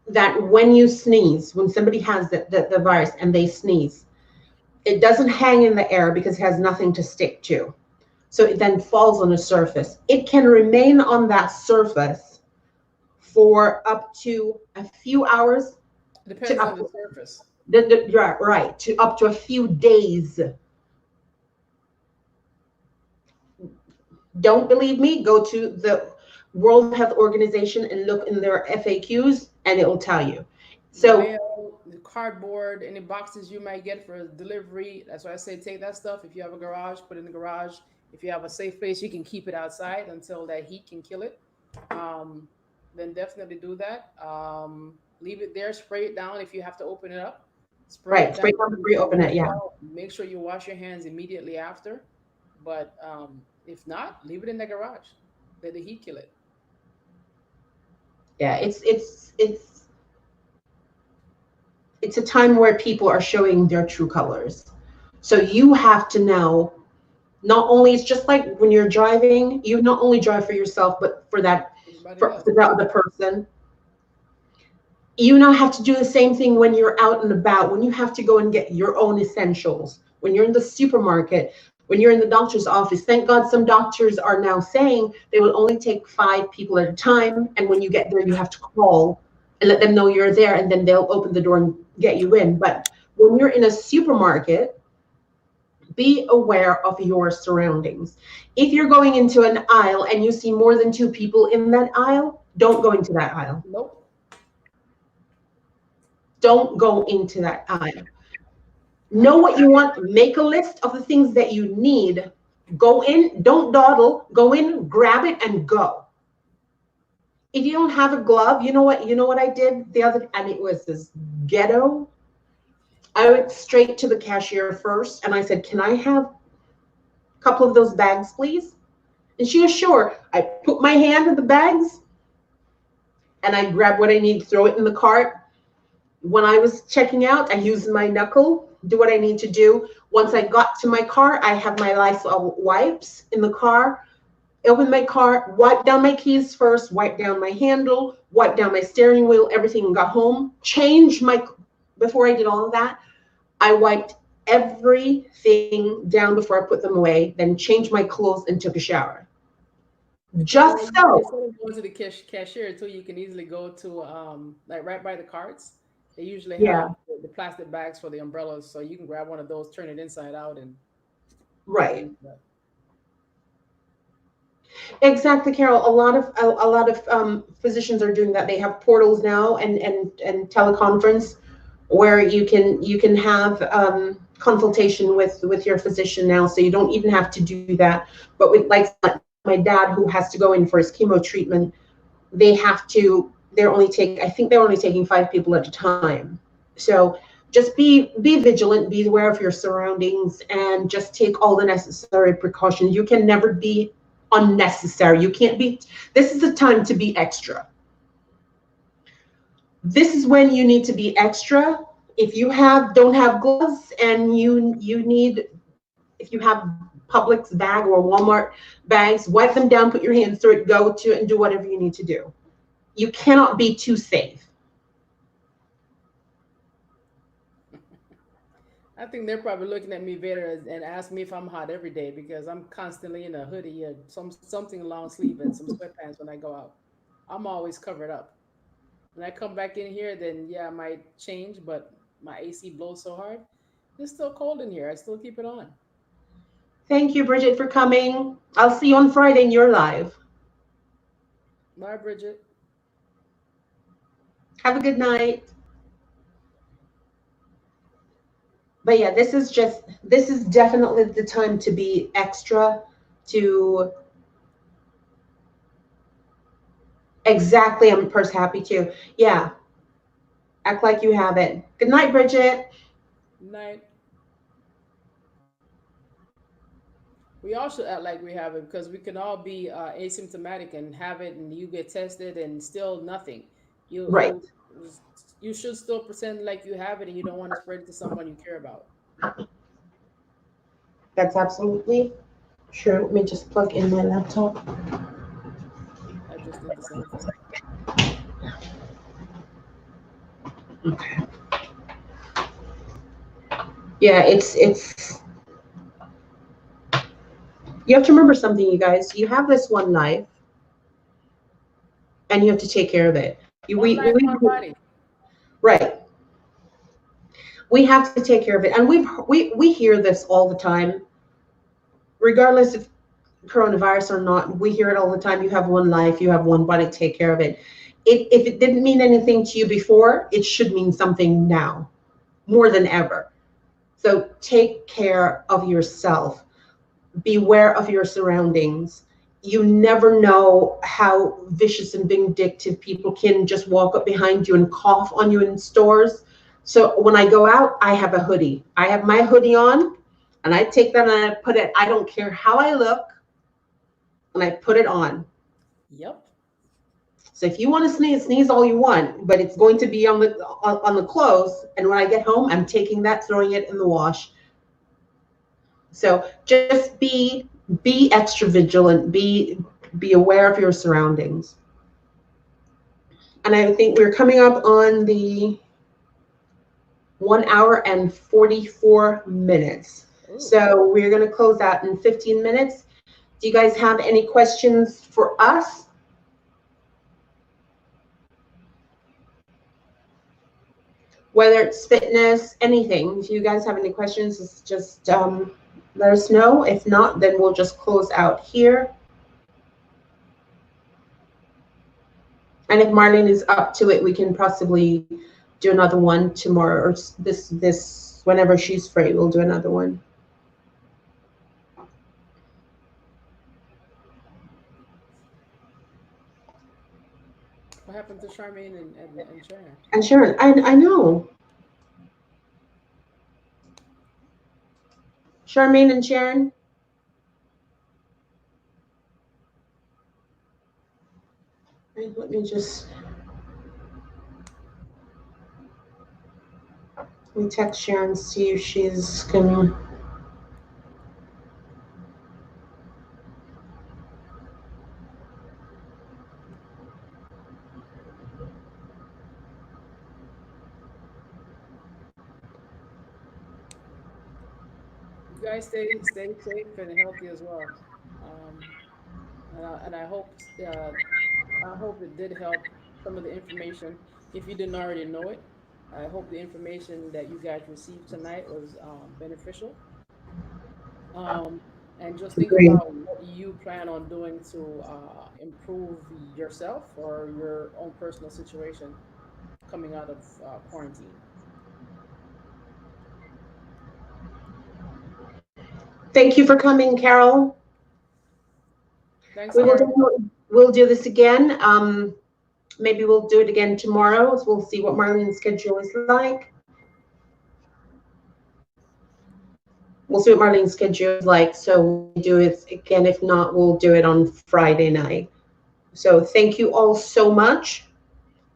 that when you sneeze, when somebody has the virus and they sneeze, it doesn't hang in the air because it has nothing to stick to. So it then falls on a surface. It can remain on that surface for up to a few hours It to depends on up the surface. right to up to a few days. Don't believe me? Go to the World Health Organization and look in their FAQs, and it will tell you. The So mail, the cardboard, any boxes you might get for delivery. That's why I say take that stuff. If you have a garage, put it in the garage. If you have a safe place, you can keep it outside until that heat can kill it. Um, then definitely do that. Leave it there, spray it down if you have to open it up. Spray it right, down, spray down before you open it. Yeah, make sure you wash your hands immediately after. But if not, leave it in the garage. Let the heat kill it. yeah. It's it's a time where people are showing their true colors. So you have to know, not only, it's just like when you're driving, you not only drive for yourself, but for that, Everybody for else. that other person. You now have to do the same thing when you're out and about, when you have to go and get your own essentials, when you're in the supermarket, when you're in the doctor's office. Thank God some doctors are now saying they will only take 5 people at a time. And when you get there, you have to call and let them know you're there, and then they'll open the door and get you in. But when you're in a supermarket, be aware of your surroundings. If you're going into an aisle and you see more than 2 people in that aisle, don't go into that aisle. Nope. Don't go into that aisle. Know what you want. Make a list of the things that you need. Go in, don't dawdle. Go in, grab it, and go. If you don't have a glove, you know what I did the other, and it was this ghetto. I went straight to the cashier first, and I said, "Can I have a couple of those bags, please?" And she was sure. I put my hand in the bags, and I grabbed what I need to throw it in the cart. When I was checking out, I used my knuckle, do what I need to do. Once I got to my car, I have my Lysol wipes in the car. Open my car, wipe down my keys first, wipe down my handle, wipe down my steering wheel, everything, and got home. Before I did all of that, I wiped everything down before I put them away, then changed my clothes and took a shower. Just so. Instead of going to the cashier too, you can easily go to like right by the carts. They usually Yeah, have the plastic bags for the umbrellas, so you can grab one of those, turn it inside out, and right. use that. Exactly, Carol. A lot of physicians are doing that. They have portals now and teleconference where you can have consultation with your physician now, so you don't even have to do that. But with like my dad, who has to go in for his chemo treatment, I think they're only taking 5 people at a time. So just be vigilant, be aware of your surroundings, and just take all the necessary precautions. You can never be unnecessary. You can't be. This is the time to be extra. This is when you need to be extra. If you don't have gloves, and if you have Publix bag or Walmart bags, wipe them down, put your hands through it, go to and do whatever you need to do. You cannot be too safe. I think they're probably looking at me better and ask me if I'm hot every day because I'm constantly in a hoodie or something long sleeve and some sweatpants when I go out. I'm always covered up. When I come back in here, then yeah, I might change, but my AC blows so hard. It's still cold in here. I still keep it on. Thank you, Bridget, for coming. I'll see you on Friday in your live. Bye, Bridget. Have a good night. But yeah, this is definitely the time to be extra, to exactly, I'm purse happy too. Yeah, act like you have it. Good night, Bridget. Night. We all should act like we have it because we can all be asymptomatic and have it, and you get tested and still nothing. You Right. you you should still pretend like you have it and you don't want to spread it to someone you care about. That's absolutely true. Let me just plug in my laptop. I just did the same thing. Okay. Yeah, it's you have to remember something, you guys. You have this one life, and you have to take care of it. One life, one body. Right. We have to take care of it, and we hear this all the time, regardless if coronavirus or not. We hear it all the time. You have one life, you have one body, take care of it. If it didn't mean anything to you before, it should mean something now, more than ever. So take care of yourself. Beware of your surroundings. You never know how vicious and vindictive people can just walk up behind you and cough on you in stores. So when I go out, I have a hoodie. I have my hoodie on, and I take that and I put it, I don't care how I look, and I put it on. Yep. So if you want to sneeze, sneeze all you want, but it's going to be on the clothes. And when I get home, I'm taking that, throwing it in the wash. So just be extra vigilant. Be aware of your surroundings. And I think we're coming up on the 1 hour and 44 minutes. Ooh. So we're going to close out in 15 minutes. Do you guys have any questions for us? Whether it's fitness, anything. If you guys have any questions, just let us know. If not, then we'll just close out here. And if Marlene is up to it, we can possibly do another one tomorrow, or this whenever she's free, we'll do another one. What happened to Charmaine and Sharon? And Sharon, I know. Charmaine and Sharon. Let me just. Let me text Sharon, see if she's gonna. You guys stay safe and healthy as well. And I hope it did help. Some of the information, if you didn't already know it, I hope the information that you guys received tonight was beneficial. And just think about what you plan on doing to improve yourself or your own personal situation coming out of quarantine. Thank you for coming, Carol. Thanks, we'll do this again. Maybe we'll do it again tomorrow. So we'll see what Marlene's schedule is like. We'll see what Marlene's schedule is like. So we'll do it again. If not, we'll do it on Friday night. So thank you all so much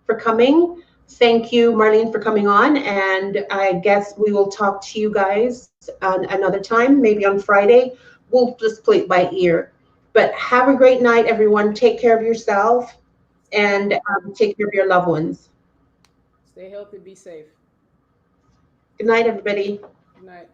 for coming. Thank you, Marlene, for coming on. And I guess we will talk to you guys another time, maybe on Friday. We'll just play it by ear. But have a great night, everyone. Take care of yourself and take care of your loved ones. Stay healthy, be safe. Good night, everybody. Good night.